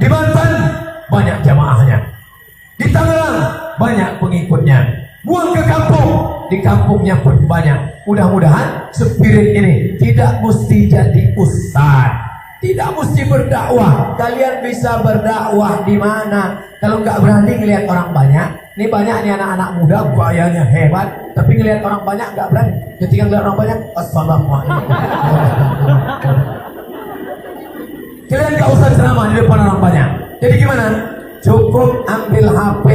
Di Banten banyak jamaahnya. Di Tangerang banyak pengikutnya. Buang ke kampung, di kampungnya pun banyak. Mudah-mudahan spirit ini tidak mesti jadi ustaz, tidak mesti berdakwah. Kalian bisa berdakwah di mana? Kalau nggak berani ngelihat orang banyak, ini banyak nih anak-anak muda gayanya hebat, tapi ngelihat orang banyak nggak berani. Ketika ngelihat orang banyak, assalamualaikum. Kalian nggak usah ceramah di depan orang banyak. Jadi gimana? Cukup ambil HP,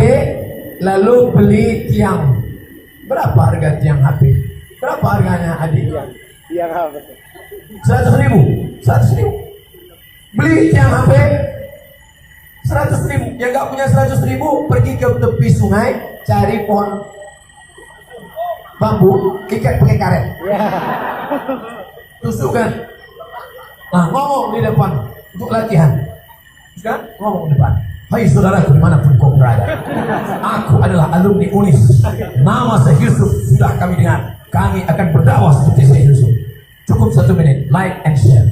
lalu beli tiang. Berapa harga tiang HP? Berapa harganya adik? Yang apa? 100.000. 100.000. Beli tiang HP 100.000. Yang nggak punya 100.000 pergi ke tepi sungai cari pohon bambu, ikat pakai karet. Tusukkan. Nah, ngomong di depan untuk latihan. Kan? Ngomong di depan. Hai saudaraku dimanapun kau berada, aku adalah alumni UNIS. Nama Syekh Yusuf sudah kami dengar. Kami akan berdakwah seperti Syekh Yusuf. Cukup 1 menit, like and share.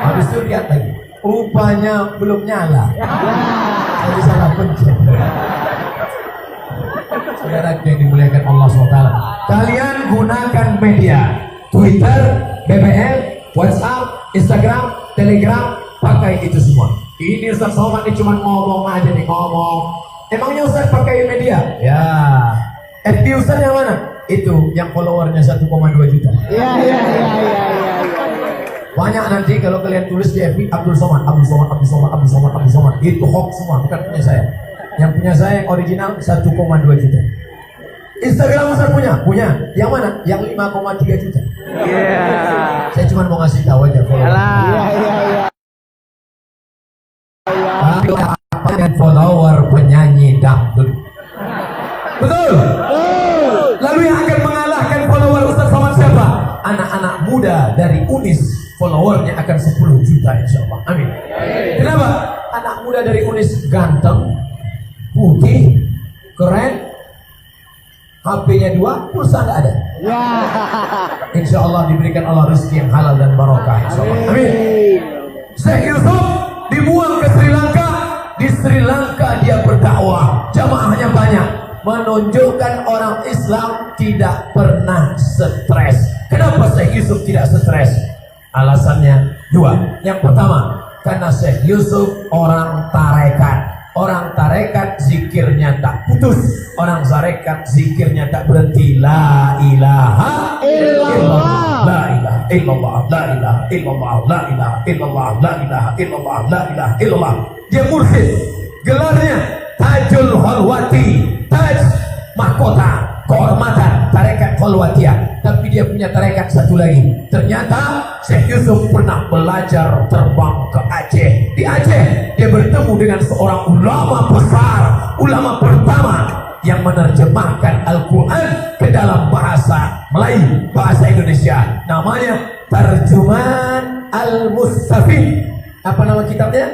Habis itu lihat lagi. Rupanya belum nyala. Jadi salah pencet. Saudara yang dimuliakan Allah SWT, kalian gunakan media Twitter, BBM, WhatsApp, Instagram, Telegram, pakai itu semua. Ini Ustaz Somad ini cuma ngomong aja nih, ngomong. Emangnya Ustaz pakai media? Ya. FB Ustaz yang mana? Itu yang followernya 1,2 juta. Ya. Banyak nanti kalau kalian tulis di FB Abdul Somad. Itu hoax semua, bukan punya saya. Yang punya saya yang original 1,2 juta. Instagram Ustaz punya? Punya. Yang mana? Yang 5,3 juta. Saya cuma mau ngasih tahu aja follower. Dengan follower penyanyi dangdut. Betul? Lalu yang akan mengalahkan follower Ustaz Somad siapa? Anak-anak muda dari UNIS. Followernya akan 10 juta insyaallah. Amin. Kenapa? Anak muda dari UNIS ganteng, putih, keren, HP-nya 2, pulsa nggak ada. Insyaallah diberikan Allah rezeki yang halal dan barokah insyaallah. Amin. Syekh Yusuf dibuang ke Sri Lanka. Di Sri Lanka dia berdakwah, jamaahnya banyak, menunjukkan orang Islam tidak pernah stres. Kenapa Syekh Yusuf tidak stres? Alasannya 2. Yang pertama, karena Syekh Yusuf orang tarekat. Orang tarekat zikirnya tak putus. Orang tarekat zikirnya tak berhenti. La ilaha illallah. La ilaha illallah. La ilaha illallah. La ilaha illallah. La ilaha illallah. La ilaha illallah. Dia mursyid. Gelarnya Tajul Khalwati. Taj mahkota kehormatan tarekat Khalwatiyah. Tapi dia punya tarekat satu lagi. Ternyata Syekh Yusuf pernah belajar terbang ke Aceh. Di Aceh dia bertemu dengan seorang ulama besar, ulama pertama yang menerjemahkan Al-Quran ke dalam bahasa Melayu, bahasa Indonesia. Namanya Tarjuman Al-Mustafid. Apa nama kitabnya?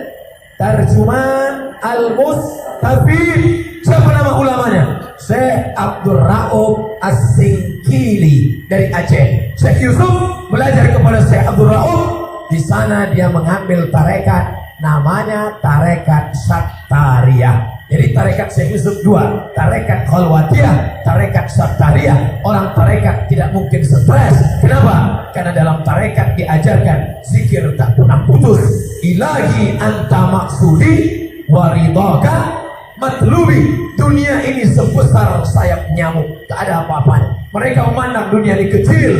Tarjuman Al-Mustafid. Siapa nama ulamanya? Syekh Abdul Rauf As-Singkili dari Aceh. Syekh Yusuf belajar kepada Syekh Abdul Rauf. Di sana dia mengambil tarekat namanya tarekat Sattariyah. Jadi tarekat Syekh Yusuf 2, tarekat Khalwatiyah, tarekat Sattariyah. Orang tarekat tidak mungkin stres. Kenapa? Karena dalam tarekat diajarkan zikir tak pernah putus. Ilahi anta maksudi waridaka matlubi. Dunia ini sebesar sayap nyamuk, tak ada apa-apanya. Mereka memandang dunia ini kecil,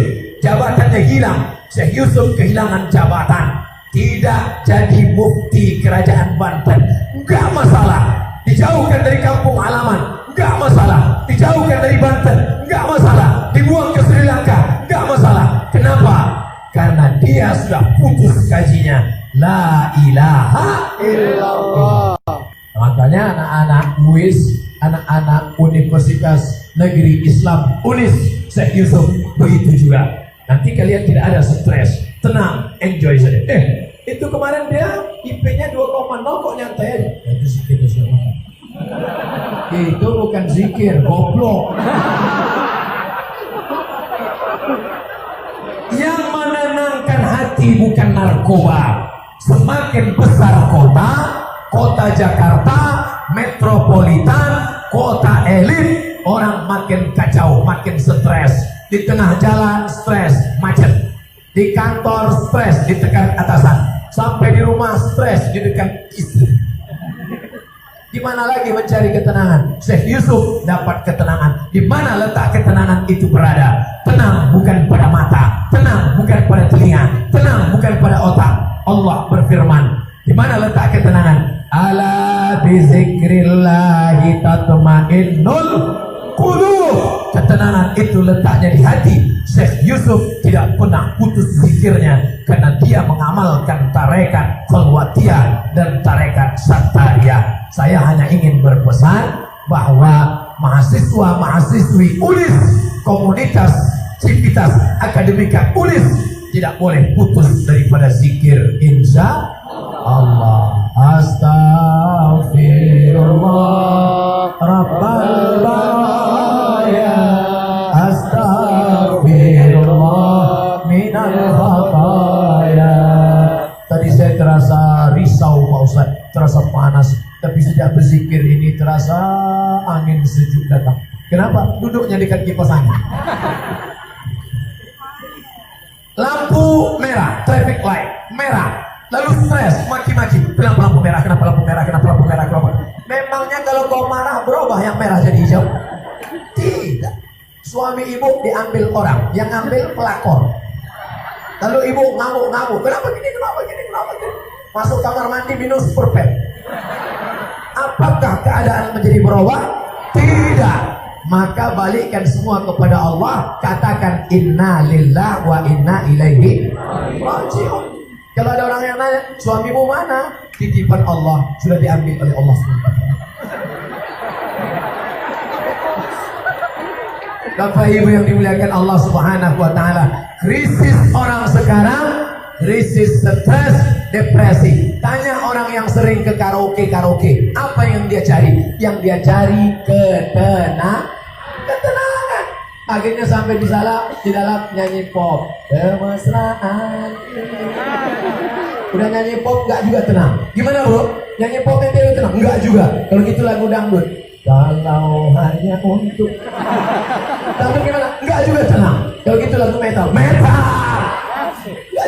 jabatannya hilang. Syekh Yusuf kehilangan jabatan, tidak jadi mufti kerajaan Banten, enggak masalah. Dijauhkan dari kampung halaman, enggak masalah. Dijauhkan dari Banten, enggak masalah. Dibuang ke Sri Lanka, enggak masalah. Kenapa? Karena dia sudah putus gajinya. La ilaha illallah. Makanya anak-anak UIS, anak-anak Universitas Negeri Islam UNIS, Syekh Yusuf begitu juga. Nanti kalian tidak ada stres, tenang, enjoy saja. Itu kemarin dia IP-nya 2,0 kok nyantai aja. Itu zikirnya siapa? Itu bukan zikir, goblok. Yang menenangkan hati bukan narkoba. Semakin besar kota, kota Jakarta, metropolitan, kota elit, orang makin kacau, makin stres. Di tengah jalan stres, macet. Di kantor stres, ditekan atasan. Sampai di rumah stres, ditekan istri. Di mana lagi mencari ketenangan? Syekh Yusuf dapat ketenangan. Di mana letak ketenangan itu berada? Tenang bukan pada mata, tenang bukan pada telinga, tenang bukan pada otak. Allah berfirman, di mana letak ketenangan? Ala bizikrillahi tatmainnul qulub. Ketenangan itu letaknya di hati. Syekh Yusuf tidak pernah putus zikirnya karena dia mengamalkan tarekat Khalwatiyah dan tarekat Sattariyah. Saya hanya ingin berpesan bahwa mahasiswa-mahasiswi UNIS, komunitas Civitas Akademika UNIS, tidak boleh putus daripada zikir insya Allah. Astaghfirullah Rabbal baraya, astaghfirullah minal khataya. Tadi saya terasa risau Pak Ustaz, terasa panas, tapi sejak berzikir ini terasa angin sejuk datang. Kenapa? Duduknya dekat kipas angin. Lampu merah, traffic light merah, lalu stres, maki-maki. Kenapa lampu merah? Kenapa lampu merah? Kenapa lampu merah? Kenapa? Memangnya kalau kau marah berubah yang merah jadi hijau? Tidak. Suami ibu diambil orang, yang ambil pelakor. Lalu ibu ngamuk-ngamuk. Kenapa gini? Kenapa gini? Kenapa gini? Masuk kamar mandi minum superpet. Apakah keadaan menjadi berubah? Tidak. Maka balikkan semua kepada Allah. Katakan inna lillah wa inna ilaihi raji'un. Kalau ada orang yang nanya, suamimu mana? Titipan Allah, sudah diambil oleh Allah SWT. Bapak Ibu yang dimuliakan Allah Subhanahu wa taala, krisis orang sekarang, krisis stres, depresi. Tanya orang yang sering ke karaoke, apa yang dia cari? Yang dia cari ketenangan. Akhirnya sampai di dalam nyanyi pop, kemesraan. Udah nyanyi pop nggak juga tenang. Gimana bro? Nyanyi pop ente tenang? Nggak juga. Kalau gitu lagu dangdut, kalau hanya untuk dangdut gimana? Nggak juga tenang. Kalau gitu lagu metal, nggak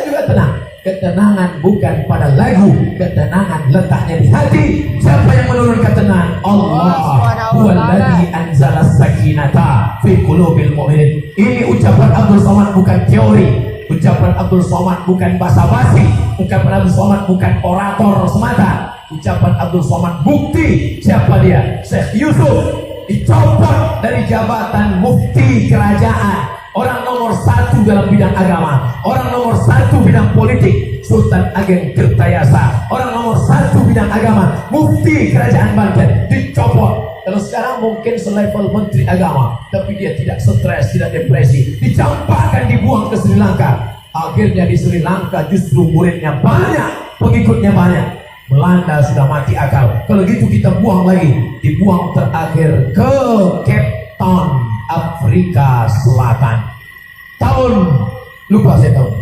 juga tenang. Ketenangan bukan pada lagu, ketenangan letaknya di hati. Siapa yang menurunkan ketenangan? Allah. Huwallazi anzala sakinata fi qulubil mu'minin. Ini ucapan Abdul Somad, bukan teori. Ucapan Abdul Somad bukan basa-basi. Ucapan Abdul Somad bukan orator semata. Ucapan Abdul Somad bukti. Siapa dia? Syekh Yusuf dicopot dari jabatan mufti kerajaan, orang nomor 1 dalam bidang agama, orang nomor 1 bidang politik, Sultan Ageng Tirtayasa, orang nomor 1 bidang agama, mufti kerajaan Banten, dicopot. Kalau sekarang mungkin selevel menteri agama, tapi dia tidak stres, tidak depresi, dicampakkan, dibuang ke Sri Lanka. Akhirnya di Sri Lanka justru muridnya banyak, pengikutnya banyak. Belanda sudah mati akal. Kalau gitu kita buang lagi, dibuang terakhir ke Cape Town, Afrika Selatan. Tahun, lupa saya tahun.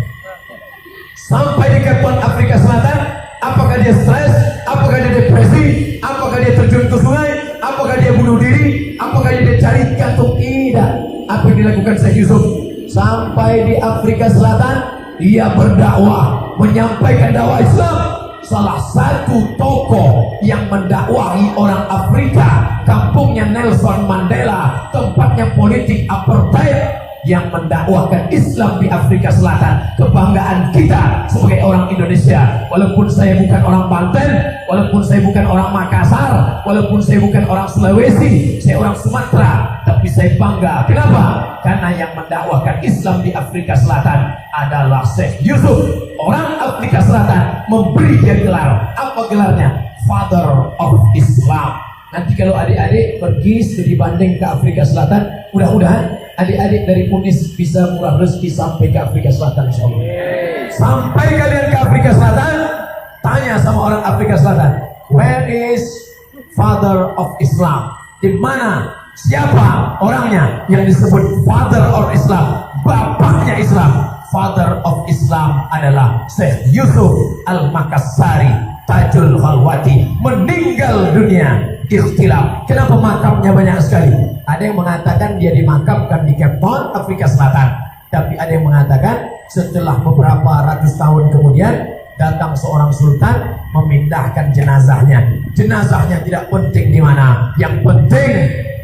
Sampai di Cape Town, Afrika Selatan, apakah dia stres? Apakah dia depresi? Apakah dia terjun ke sungai? Apakah dia bunuh diri? Apakah dia cari gantung? Tidak. Apa yang dilakukan Syekh Yusuf? Sampai di Afrika Selatan, dia berdakwah, menyampaikan dakwah Islam. Salah satu tokoh yang mendakwahi orang Afrika, kampungnya Nelson Mandela, tempatnya politik apartheid, yang mendakwahkan Islam di Afrika Selatan. Kebanggaan kita sebagai orang Indonesia. Walaupun saya bukan orang Banten, walaupun saya bukan orang Makassar, walaupun saya bukan orang Sulawesi, saya orang Sumatera, tapi saya bangga. Kenapa? Karena yang mendakwahkan Islam di Afrika Selatan adalah Syekh Yusuf. Orang Afrika Selatan memberi dia gelar. Apa gelarnya? Father of Islam. Nanti kalau adik-adik pergi studi banding ke Afrika Selatan, mudah-mudahan adik-adik dari UNIS bisa murah rezeki sampai ke Afrika Selatan, insyaallah. Sampai kalian ke Afrika Selatan, tanya sama orang Afrika Selatan, where is Father of Islam? Di mana? Siapa orangnya yang disebut Father of Islam? Bapaknya Islam. Father of Islam adalah Syekh Yusuf Al-Makassari Tajul Khalwati, meninggal dunia ikhtilaf. Kenapa makamnya banyak sekali? Ada yang mengatakan dia dimakamkan di Cape Town, Afrika Selatan. Tapi ada yang mengatakan setelah beberapa ratus tahun kemudian datang seorang sultan memindahkan jenazahnya. Jenazahnya tidak penting di mana. Yang penting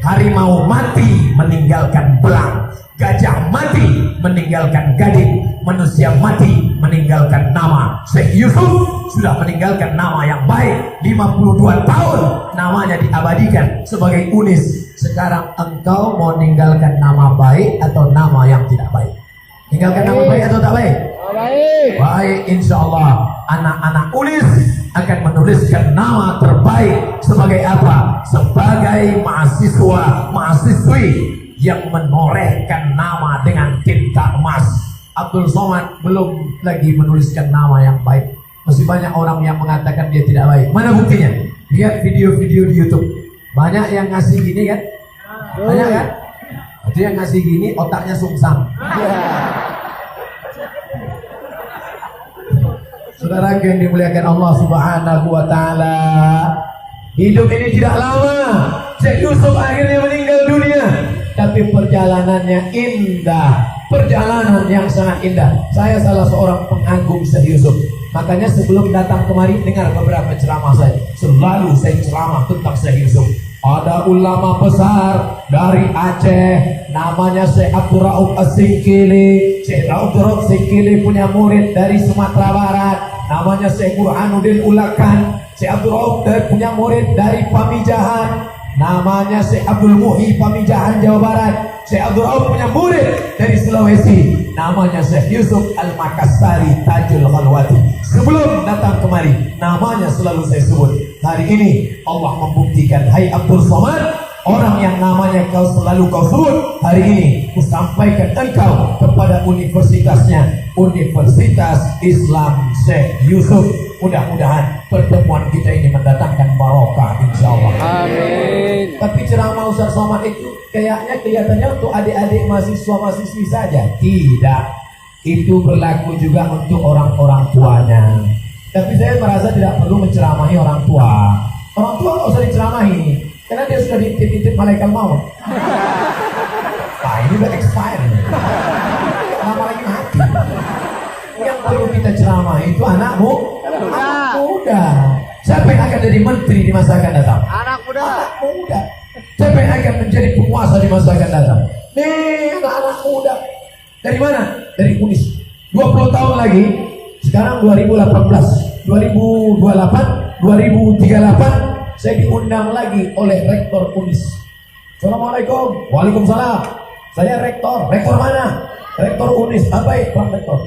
harimau mati meninggalkan belang, gajah mati meninggalkan gading, manusia mati meninggalkan nama. Syekh Yusuf sudah meninggalkan nama yang baik, 52 tahun namanya diabadikan sebagai UNIS. Sekarang engkau mau meninggalkan nama baik atau nama yang tidak baik? Tinggalkan nama baik atau tak baik? Baik. Baik, insya Allah anak-anak Unis akan menuliskan nama terbaik sebagai apa? Sebagai mahasiswi yang menorehkan nama dengan tinta emas. Abdul Somad belum lagi menuliskan nama yang baik. Masih banyak orang yang mengatakan dia tidak baik. Mana buktinya? Lihat video-video di YouTube. Banyak yang ngasih gini kan? Banyak kan? Itu yang ngasih gini otaknya sungsang. Saudara yang dimuliakan Allah Subhanahu wa taala, hidup ini tidak lama. Syekh Yusuf akhirnya meninggal dunia, tapi perjalanannya indah, perjalanan yang sangat indah. Saya salah seorang pengagum Syekh Yusuf. Makanya sebelum datang kemari dengar beberapa ceramah saya. Selalu saya ceramah tentang Syekh Yusuf. Ada ulama besar dari Aceh, namanya Syekh Abdul Rauf As-Singkili. Syekh Abdul Rauf As-Singkili punya murid dari Sumatera Barat, namanya Syekh Burhanuddin Ulakan. Syekh Abdul Rauf punya murid dari Pamijahan, namanya Syekh Abdul Muhi Pamijahan, Jawa Barat. Syekh Abdul Rauf punya murid dari Sulawesi, namanya Syekh Yusuf Al-Makassari Tajul Khalwati. Sebelum datang kemari, namanya selalu saya sebut. Hari ini Allah membuktikan, hai Abdul Somad, orang yang namanya kau selalu kau sebut, hari ini kusampaikan engkau kepada universitasnya, Universitas Islam Syekh Yusuf. Mudah-mudahan pertemuan kita ini mendatangkan barokah, insya Allah. Amin. Tapi ceramah Ustaz Somad itu kelihatannya untuk adik-adik mahasiswa-mahasiswi saja. Tidak, itu berlaku juga untuk orang-orang tuanya. Tapi saya merasa tidak perlu menceramahi orang tua. Orang tua nggak usah diceramahi, karena dia sudah diintip-intip malaikat maut. Nah, ini udah expired. Lama lagi mati. Yang perlu kita ceramahi itu anak muda. Siapa yang akan jadi menteri di masa akan datang? Anak muda. Anak muda. Siapa yang akan menjadi penguasa di masa akan datang? Nih, anak muda. Dari mana? Dari Unis. 20 tahun lagi. Sekarang 2018, 2028, 2038, saya diundang lagi oleh Rektor Unis. Assalamualaikum. Waalaikumsalam. Saya rektor. Rektor mana? Rektor Unis. Baik, Pak Rektor.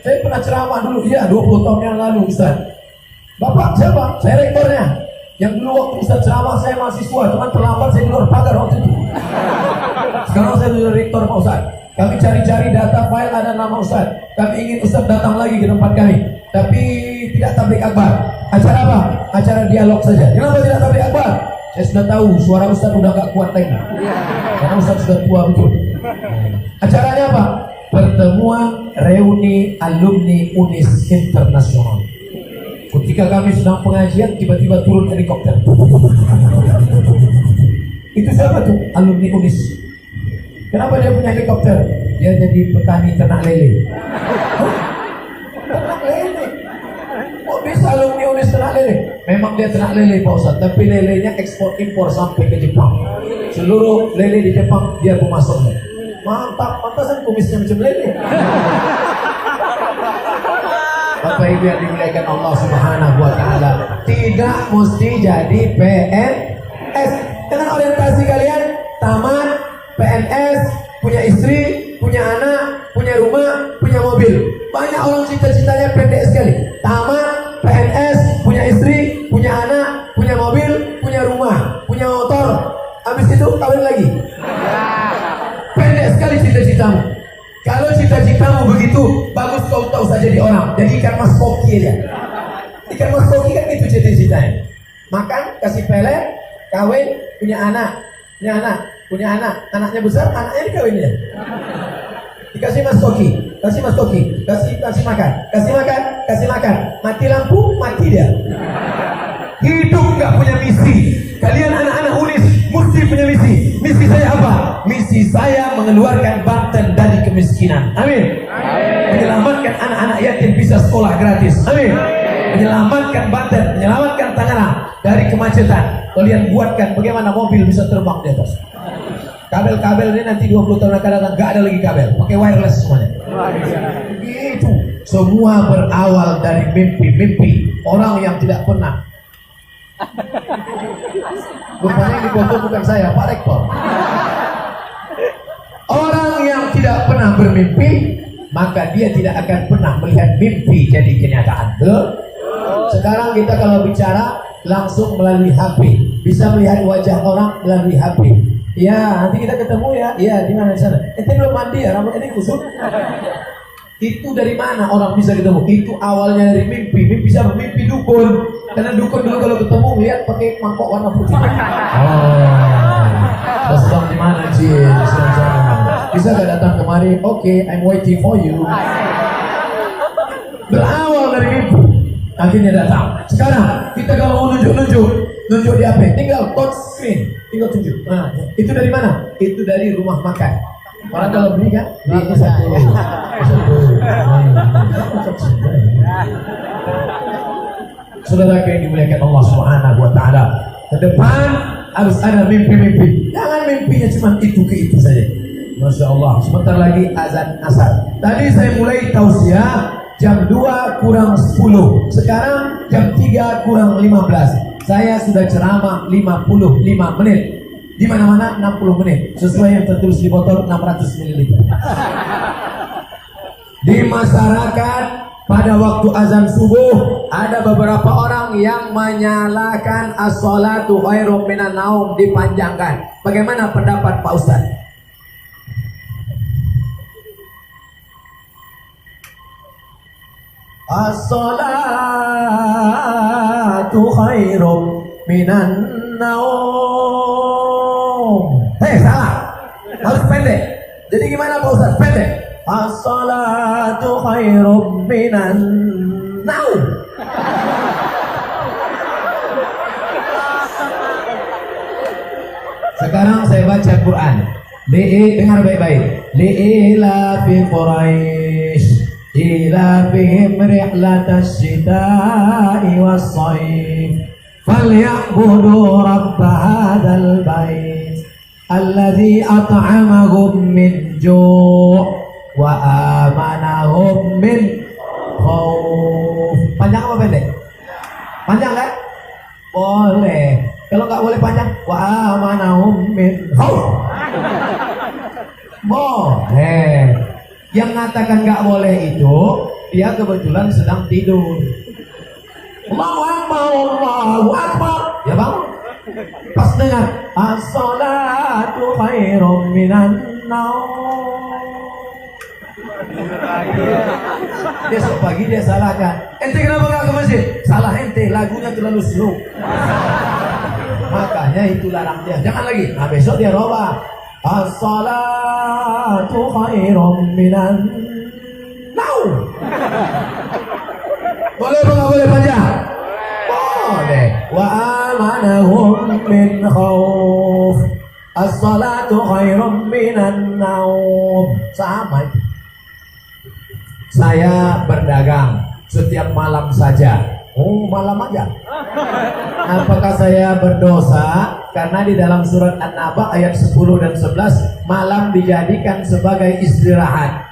Saya pernah ceramah dulu, iya 20 tahun yang lalu, Ustaz. Bapak siapa? Saya rektornya. Yang dulu waktu Ustaz ceramah saya mahasiswa, cuman terlambat saya di luar pagar waktu itu. Sekarang saya sudah rektor, Pak Ustaz. Kami cari-cari data file, ada nama Ustaz. Kami ingin Ustaz datang lagi ke tempat kami, tapi tidak tablik akbar. Acara apa? Acara dialog saja. Kenapa tidak tablik akbar? Saya sudah tahu suara Ustaz sudah gak kuat lagi, karena Ustaz sudah tua betul. Acaranya apa? Pertemuan reuni alumni Unis Internasional. Ketika kami sedang pengajian, tiba-tiba turun helikopter. Itu siapa tuh? Alumni Unis. Kenapa dia punya helikopter? Dia jadi petani ternak lele. Ternak lele. Kok bisa alumni Unis ternak lele? Memang dia ternak lele, Pak Ustaz, tapi lelenya ekspor impor sampai ke Jepang. Seluruh lele di Jepang dia pemasoknya. Mantap, pantasan kumisnya macam lele. Bapak Ibu yang dimuliakan Allah Subhanahu wa taala, tidak mesti jadi PNS. Dengan orientasi kalian tamat PNS, punya istri, punya anak, punya rumah, punya mobil. Banyak orang cita-citanya pendek sekali. Tamat PNS, punya istri, punya anak, punya mobil, punya rumah, punya motor. Habis itu kawin lagi. Pendek sekali cita-citamu. Kalau cita-citamu begitu, bagus kau tahu saja di orang. Jadi ikan mas koki aja. Ikan mas koki kan itu cita-citanya. Makan, kasih pelet, kawin, punya anak, anaknya besar, anaknya dikawinnya. Dikasih mas koki, kasih makan, mati lampu, mati dia. Hidup nggak punya misi. Kalian anak-anak Unis mesti punya misi. Misi saya apa? Misi saya mengeluarkan Banten dari kemiskinan. Amin. Menyelamatkan anak-anak yatim bisa sekolah gratis. Amin. Menyelamatkan Banten, menyelamatkan Tangerang dari kemacetan. Kalian buatkan bagaimana mobil bisa terbang di atas. Kabel-kabel ini nanti 20 tahun akan datang nggak ada lagi kabel, pakai wireless semuanya. Gitu. Semua berawal dari mimpi-mimpi orang yang tidak pernah. Rupanya yang dipoto bukan saya, Pak Rektor. Orang yang tidak pernah bermimpi. bermimpi, maka dia tidak akan pernah melihat mimpi jadi kenyataan. Betul? Sekarang kita kalau bicara langsung melalui HP, bisa melihat wajah orang melalui HP. Ya, nanti kita ketemu ya. Ya, di mana di sana? Ente belum mandi ya, rambut ini kusut. Itu dari mana orang bisa ketemu? Itu awalnya dari mimpi. Mimpi siapa? Mimpi dukun. Karena dukun dulu kalau ketemu lihat pakai mangkok warna putih. Oh, sedang di mana Jin? Bisa gak datang kemari? Oke, I'm waiting for you. Berawal dari mimpi, akhirnya datang. Sekarang kita kalau mau nunjuk di HP, tinggal touch screen, tinggal tunjuk. Nah, itu dari mana? Itu dari rumah makan. Orang kalau beli kan, beli satu. Saudara yang dimuliakan Allah Subhanahu wa taala, ke depan harus ada mimpi-mimpi. Jangan mimpinya cuma itu ke itu saja. Masya Allah, sebentar lagi azan asar. Tadi saya mulai tausiah jam 2 kurang 10. Sekarang jam 3 kurang 15. Saya sudah ceramah 55 menit. Di mana-mana 60 menit. Sesuai yang tertulis di botol 600 ml. Di masyarakat pada waktu azan subuh ada beberapa orang yang menyalakan as-salatu khairum minan naum, dipanjangkan. Bagaimana pendapat Pak Ustaz? As-salatu khairum minan naum. Salah. Harus pendek. Jadi gimana Pak Ustaz? Pendek. As-salatu khairum minan naum. Sekarang saya baca Quran. Dengar baik-baik. Li'ila fi Quraisy ila fihim rihlatas syita'i was-sayf falyabudu rabb hadzal bait alladzi at'amahum min ju' wa amanahum min khauf. Panjang apa pendek? Panjang kan? Boleh. Kalau nggak boleh panjang, wa amanahum min khauf. Boleh. Yang mengatakan nggak boleh itu dia kebetulan sedang tidur. Allahu Akbar, Allahu Akbar. Ya bangun. Pas dengar as-salatu khairum minan naum. Besok pagi dia salahkan. Ente kenapa nggak ke masjid? Salah ente, lagunya terlalu slow. Makanya itu larang dia. Jangan lagi. Nah besok dia robah. As-salatu khairum minan naum. Boleh apa nggak boleh panjang? Boleh. Wa amanahum min khauf. As-salatu khairum minan naum. Sama itu. Saya berdagang setiap malam saja. Oh, malam aja. Apakah saya berdosa? Karena di dalam surat An-Naba ayat 10 dan 11 malam dijadikan sebagai istirahat.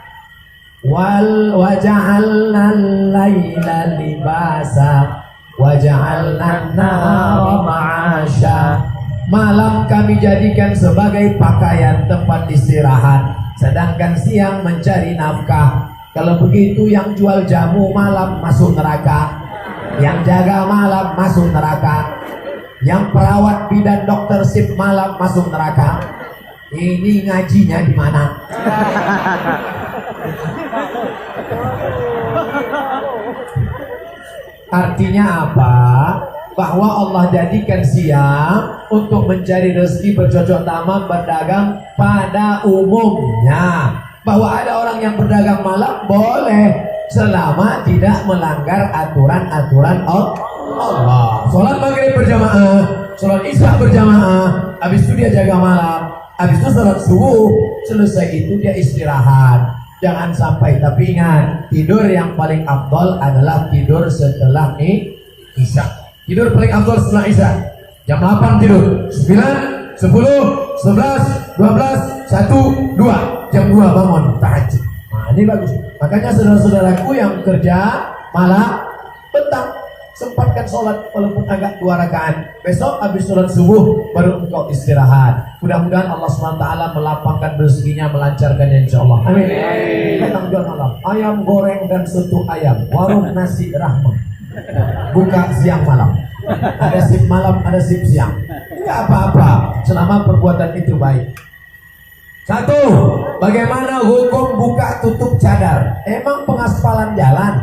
Waja'alna al-laila libasa waja'alna an-nahara ma'asha. Malam kami jadikan sebagai pakaian tempat istirahat, sedangkan siang mencari nafkah. Kalau begitu yang jual jamu malam masuk neraka, yang jaga malam masuk neraka, yang perawat bidan dokter sip malam masuk neraka. Ini ngajinya di mana? Artinya apa? Bahwa Allah jadikan siang untuk mencari rezeki, bercocok tanam, berdagang pada umumnya. Bahwa ada orang yang berdagang malam boleh selama tidak melanggar aturan-aturan Allah. Sholat maghrib berjamaah, sholat isya berjamaah, habis itu dia jaga malam, habis itu sholat subuh, selesai itu dia istirahat. Jangan sampai, tapi ingat, tidur yang paling afdal adalah tidur setelah isya. Tidur paling afdal setelah isya. Jam 8 tidur, 9, 10, 11, 12, 1, 2. Jam 2 bangun tahajud. Nah, ini bagus. Makanya saudara-saudaraku yang kerja malam, petang Sempatkan sholat walaupun agak 2 rakaat. Besok habis sholat subuh baru engkau istirahat. Mudah-mudahan Allah SWT melapangkan rezekinya, melancarkannya insyaallah. Amin. Datang jual malam, ayam goreng dan soto ayam, warung nasi rahmah. Buka siang malam. Ada sip malam, ada sip siang. Enggak apa-apa selama perbuatan itu baik. 1. Bagaimana hukum buka tutup cadar? Emang pengaspalan jalan?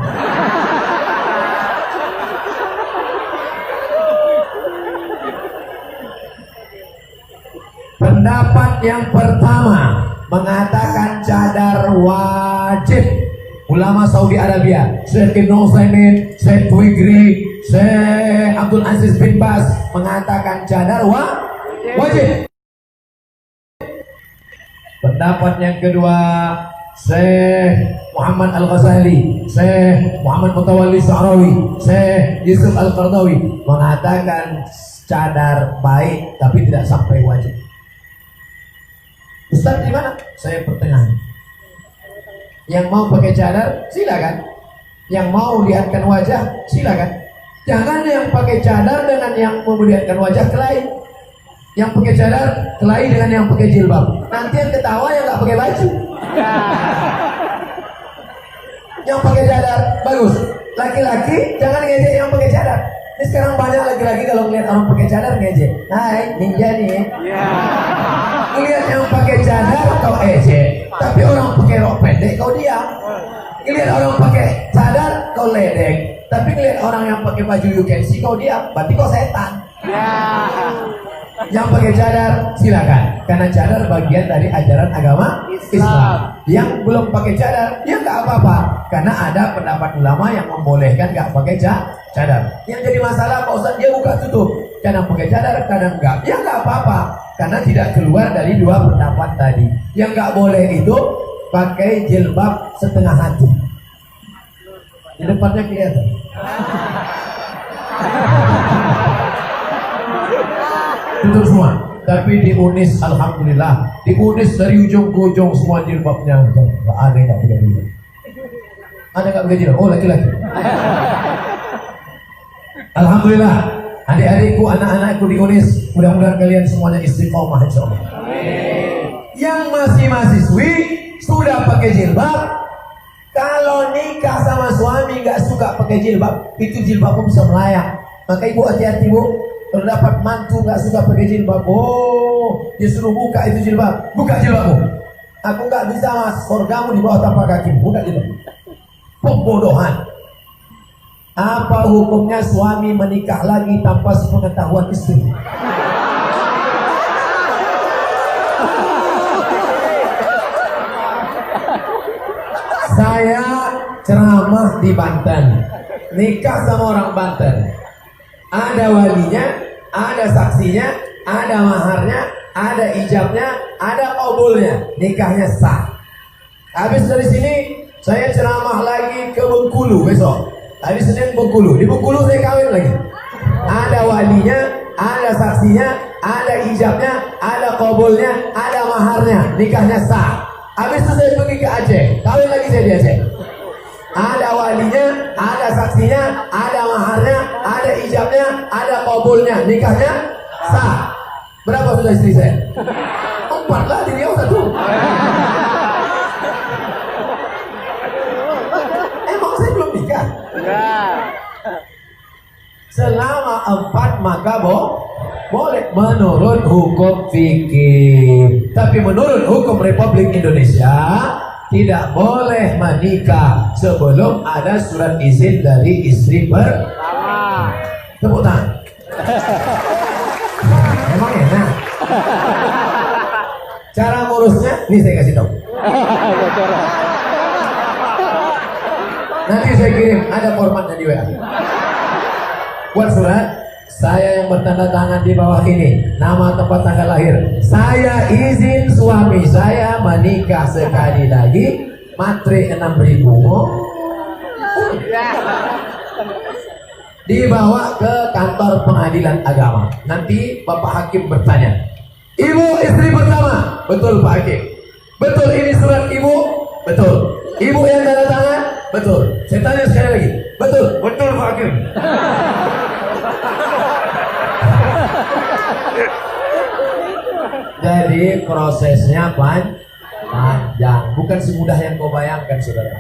Pendapat yang pertama mengatakan cadar wajib. Ulama Saudi Arabia, Syekh Ibn Utsaimin, Syekh Twigri, Syekh Abdul Aziz bin Baz mengatakan cadar wajib. Pendapat yang kedua, Syekh Muhammad Al-Ghazali, Syekh Muhammad Mutawalli Sa'rawi, Syekh Yusuf Al-Qardawi mengatakan cadar baik tapi tidak sampai wajib. Ustaz di mana? Saya pertengahan. Yang mau pakai cadar silakan. Yang mau lihatkan wajah silakan. Jangan yang pakai cadar dengan yang memperlihatkan wajah kelahi. Yang pakai cadar kelahi dengan yang pakai jilbab. Nanti yang ketawa yang nggak pakai baju. Yang pakai cadar bagus. Laki-laki jangan ngejek yang pakai cadar. Ini sekarang banyak laki-laki kalau ngeliat orang pakai cadar ngejek. Hai, ninja nih. Ngeliat yang pakai cadar kau ejek. Tapi orang pakai rok pendek kau diam. Ngeliat orang pakai cadar kau ledek. Tapi ngeliat orang yang pakai baju you can see kau diam. Berarti kau setan. Yang pakai cadar silakan, karena cadar bagian dari ajaran agama Islam. Yang belum pakai cadar ya nggak apa-apa, karena ada pendapat ulama yang membolehkan nggak pakai cadar. Yang jadi masalah Pak Ustaz, dia buka tutup, kadang pakai cadar kadang enggak, ya nggak apa-apa, karena tidak keluar dari 2 pendapat tadi. Yang nggak boleh itu pakai jilbab setengah hati. Di depannya kelihatan. Tutup semua. Tapi di Unis alhamdulillah, di Unis dari ujung ke ujung semua jilbabnya. Enggak ada yang enggak pakai jilbab. Ada enggak pakai jilbab? Oh, laki-laki. Alhamdulillah, adik-adikku, anak-anakku di Unis, mudah-mudahan kalian semuanya istiqomah insyaallah. Amin. Yang masih mahasiswi sudah pakai jilbab, kalau nikah sama suami nggak suka pakai jilbab, itu jilbabmu bisa melayang. Maka ibu hati-hati bu. Kalau dapat mantu nggak suka pakai jilbab, oh dia suruh buka itu jilbab, buka jilbabmu. Aku nggak bisa mas, surgamu di bawah tapak kaki, buka jilbab. Pembodohan. Apa hukumnya suami menikah lagi tanpa sepengetahuan istri? Saya ceramah di Banten, nikah sama orang Banten. Ada walinya, ada saksinya, ada maharnya, ada ijabnya, ada qabulnya, nikahnya sah. Habis dari sini saya ceramah lagi ke Bengkulu besok. Hari Senin Bengkulu, di Bengkulu saya kawin lagi. Ada walinya, ada saksinya, ada ijabnya, ada qabulnya, ada maharnya, nikahnya sah. Habis itu saya pergi ke Aceh, kawin lagi saya di Aceh. Ada walinya, ada saksinya, ada maharnya, ada ijabnya, ada qabulnya, nikahnya sah. Berapa sudah istri saya? 4 lah, dia 1. Emang saya belum nikah? Enggak. Selama 4 maka boleh menurut hukum fikih. Tapi menurut hukum Republik Indonesia tidak boleh menikah sebelum ada surat izin dari istri pertama. Tepuk tangan. Emang enak. Cara ngurusnya, ini saya kasih tahu. Nanti saya kirim, ada formatnya di WA. Buat surat, saya yang bertanda tangan di bawah ini, nama, tempat, tanggal lahir. Saya izin suami saya menikah sekali lagi, matre 6.000. Dibawa ke kantor pengadilan agama. Nanti Bapak Hakim bertanya, Ibu istri pertama? Betul Pak Hakim. Betul ini surat Ibu? Betul. Ibu yang tanda tangan? Betul. Saya tanya sekali lagi, Betul, betul Pak Hakim. Jadi prosesnya panjang, bukan semudah yang kau bayangkan, saudara.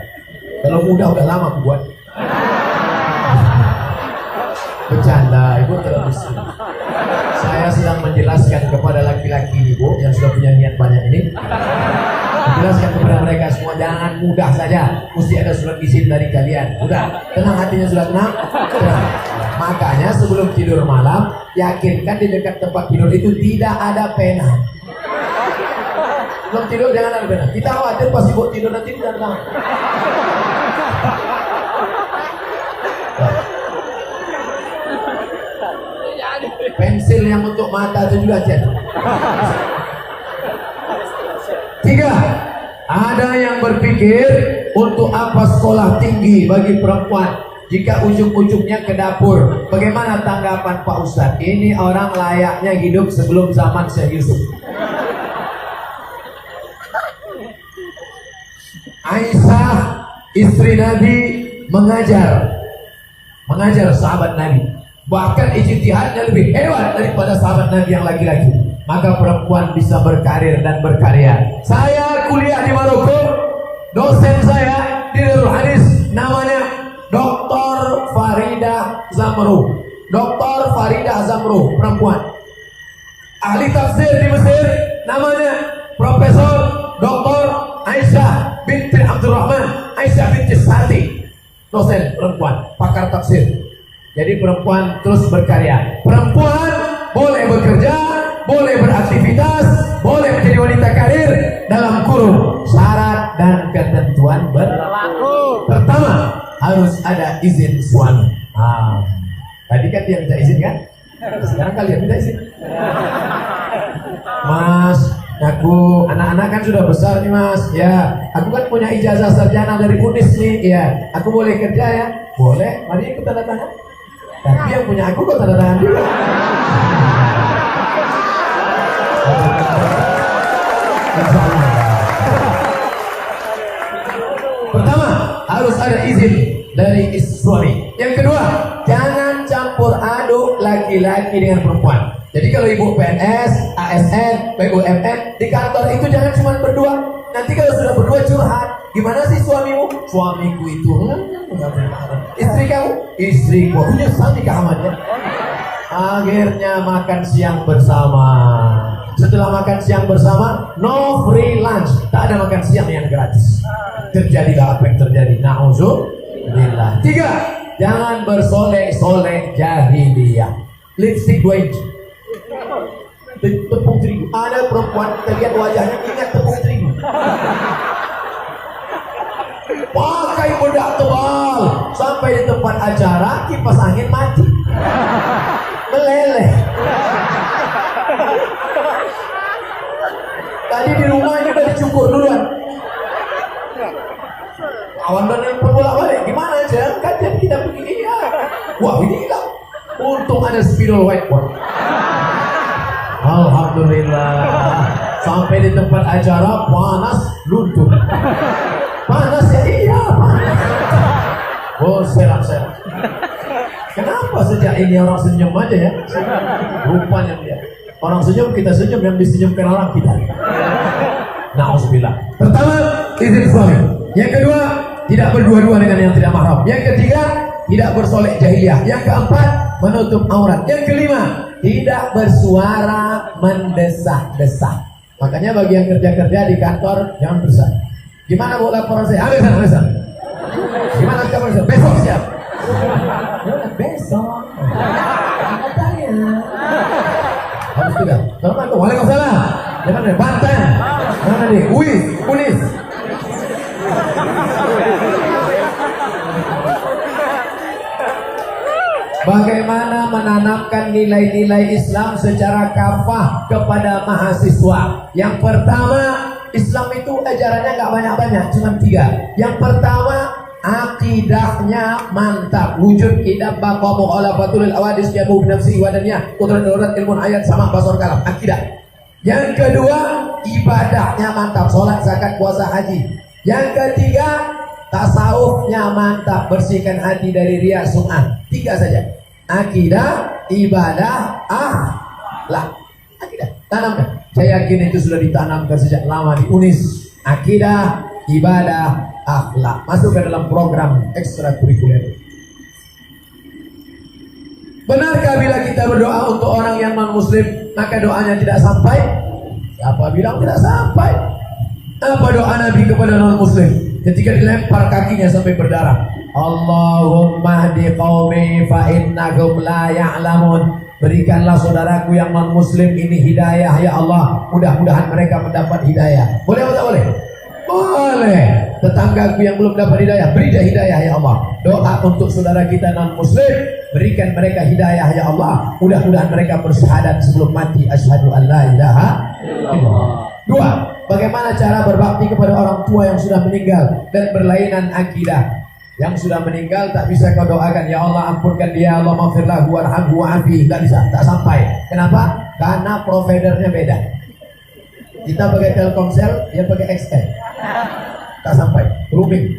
Kalau mudah udah lama aku buat. Bercanda, ibu terlalu sih. Saya sedang menjelaskan kepada laki-laki ibu yang sudah punya niat banyak ini. Menjelaskan kepada mereka semua, jangan mudah saja. Mesti ada surat izin dari kalian. Udah, tenang hatinya, sudah tenang. Tenang. Makanya sebelum tidur malam, yakinkan di dekat tempat tidur itu tidak ada pena. Belum tidur jangan ada pena. Kita khawatir pas ibu tidur nanti tidak ada. Pensil yang untuk mata itu juga aja. 3. Ada yang berpikir untuk apa sekolah tinggi bagi perempuan jika ujung-ujungnya ke dapur. Bagaimana tanggapan Pak Ustadz? Ini orang layaknya hidup sebelum zaman Syekh Yusuf. Aisyah istri Nabi mengajar sahabat Nabi. Bahkan ijtihadnya lebih hebat daripada sahabat Nabi yang laki-laki. Maka perempuan bisa berkarir dan berkarya. Saya kuliah di Maroko, dosen saya di Darul Hadis namanya Dr. Farida Zamrou. Dr. Farida Zamrou, perempuan. Ahli tafsir di Mesir namanya Profesor Dr. Aisyah binti Abdurrahman, Aisyah binti Sati. Dosen perempuan, pakar tafsir. Jadi perempuan terus berkarya. Perempuan boleh bekerja, boleh beraktivitas, boleh menjadi wanita karir dalam kurung syarat dan ketentuan berlaku. Pertama, harus ada izin suami. Tadi kan dia minta izin kan? Sekarang kalian minta izin. Mas, aku anak-anak kan sudah besar nih mas. Ya, aku kan punya ijazah sarjana dari UNIS nih. Ya, aku boleh kerja ya? Boleh. Mari ikut tanda tangan. Tapi yang punya aku kok tanda tangan juga. Pertama, harus ada izin dari suami. Yang kedua, jangan campur aduk laki-laki dengan perempuan. Jadi kalau ibu PNS, ASN, BUMN di kantor itu jangan cuma berdua. Nanti kalau sudah berdua curhat, gimana sih suamimu? Suamiku itu istri kamu? Istriku. Menyesal nikah sama dia. Akhirnya makan siang bersama. Setelah makan siang bersama, no free lunch. Tak ada makan siang yang gratis. Terjadilah apa yang terjadi. Na'udzubillah. 3. Jangan bersolek-solek jahiliyah. Lipstick 2 inch. Tepung terigu. Ada perempuan terlihat wajahnya ingat tepung terigu. Pakai bedak tebal sampai di tempat acara kipas angin mati. Meleleh. Tadi di rumahnya udah dicukur duluan. Kawan dan yang bolak-balik gimana aja? Kajian kita begini ya. Wah ini hilang. Untung ada spidol whiteboard. Alhamdulillah. Sampai di tempat acara panas luntur. Panas ya iya panas. Oh serak-serak. Kenapa sejak ini orang senyum aja ya? Rupanya dia. Orang senyum kita senyum, yang disenyumkan orang kita. Na'udzubillah. Pertama, izin suami. Yang kedua, tidak berdua-dua dengan yang tidak mahram. Yang ketiga, tidak bersolek jahiliyah. Yang keempat, menutup aurat. Yang kelima, tidak bersuara mendesak-desak. Makanya bagi yang kerja-kerja di kantor jangan besar. Gimana bu laporan saya? Besar. Gimana kabar saya? Besok siap. Besok. Katanya. Harus tidak. Assalamualaikum. Waalaikumsalam. Jangan deh. Banten. Mana nih? Unis. Bagaimana menanamkan nilai-nilai Islam secara kafah kepada mahasiswa? Yang pertama, Islam itu ajarannya nggak banyak-banyak, cuma 3. Yang pertama, akidahnya mantap. Wujud kitab baqa mukhalafatul awadis jamu binafsi wadaniyah kudrat darurat ilmu ayat sama basor kalam. Akidah. Yang kedua, ibadahnya mantap. Sholat, zakat, puasa, haji. Yang ketiga, Tasawufnya mantap, bersihkan hati dari riya, sum'ah. 3 saja. Akidah, ibadah, akhlak. Akidah, tanamkan. Saya yakin itu sudah ditanamkan sejak lama di UNIS. Akidah, ibadah, akhlak. Masuk ke dalam program ekstrakurikuler. Benarkah bila kita berdoa untuk orang yang non-muslim maka doanya tidak sampai? Siapa bilang tidak sampai? Apa doa Nabi kepada non-muslim ketika dilempar kakinya sampai berdarah? Allahumma hdi qaumi fa innahum la ya'lamun. Berikanlah saudaraku yang non-muslim ini hidayah ya Allah. Mudah-mudahan mereka mendapat hidayah. Boleh atau tak boleh? Boleh. Tetanggaku yang belum dapat hidayah, beri dia hidayah ya Allah. Doa untuk saudara kita non-muslim, berikan mereka hidayah ya Allah. Mudah-mudahan mereka bersyahadat sebelum mati, asyhadu an la ilaha illallah. 2. Bagaimana cara berbakti kepada orang tua yang sudah meninggal dan berlainan akidah? Yang sudah meninggal tak bisa kau doakan, ya Allah ampunkan dia, Allah maghfirlahu warhamhu wa'afi. Tak bisa, tak sampai. Kenapa? Karena providernya beda. Kita pakai Telkomsel, dia pakai XL. Tak sampai, roaming.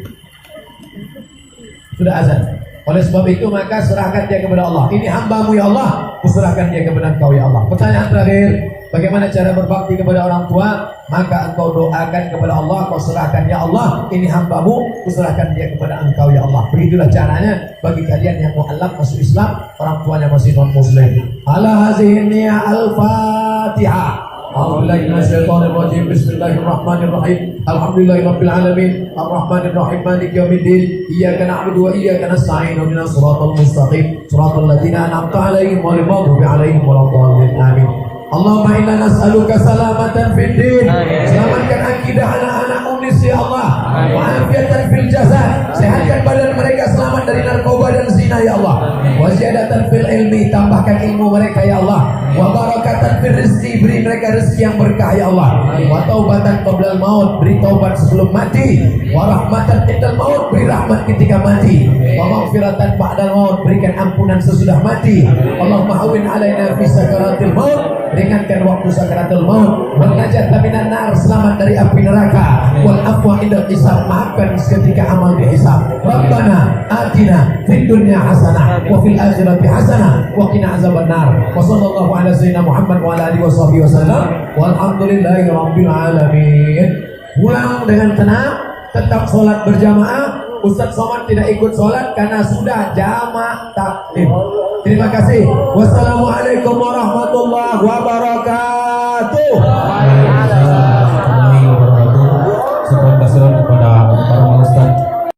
Sudah azan. Oleh sebab itu maka serahkan dia kepada Allah. Ini hambamu ya Allah, kuserahkan dia kepada engkau ya Allah. Pertanyaan terakhir, bagaimana cara berbakti kepada orang tua? Maka engkau doakan kepada Allah, kau serahkan ya Allah, ini hambamu, kuserahkan dia kepada engkau ya Allah. Begitulah caranya bagi kalian yang mu'allaf masuk Islam, orang tuanya masih non-muslim. Ala hazihi niyya al-Fatihah. A'udzubillahiminasyaitonirrajim. Bismillahirrahmanirrahim. Alhamdulillahirabbil alamin. Arrahmanirrahim. Maliki yaumiddin. Iyyaka na'budu wa iyyaka nasta'in. Ihdinas siratal mustaqim. Shiratal ladzina an'amta 'alaihim ghairil maghdubi 'alaihim waladdallin. Amin. Allahumma inna nas'aluka salamatan fid din. Selamatkan akidah anak-anak UNIS ya Allah. Wa afiatan fil jasad. Sehatkan badan mereka, selamat dari narkoba dan zina ya Allah. Wa ziyadatan fil ilmi, tambahkan ilmu mereka ya Allah. Wa barakatan fil rizqi, beri mereka rezeki yang berkah ya Allah. Wa taubatan qablal maut, beri taubat sebelum mati. Wa rahmatan indal maut, beri rahmat ketika mati. Wa maghfiratan ba'dal maut, berikan ampunan sesudah mati. Allahumma hawwin alaina fi sakaratil maut, ringankan waktu sakaratul maut. Wal najata minan nar, selamat dari api neraka. Wal afwa indal hisab, maafkan ketika amal dihisab. Rabbana atina fid dunya hasanah wa fil akhirati hasanah wa qina azabannar. Wa sallallahu ala sayyidina Muhammad wa ala alihi washabihi wasallam. Walhamdulillahi rabbil alamin. Pulang dengan tenang, tetap sholat berjamaah. Ustaz Somad tidak ikut sholat karena sudah jamak taklim. Terima kasih. Wassalamualaikum warahmatullahi wabarakatuh.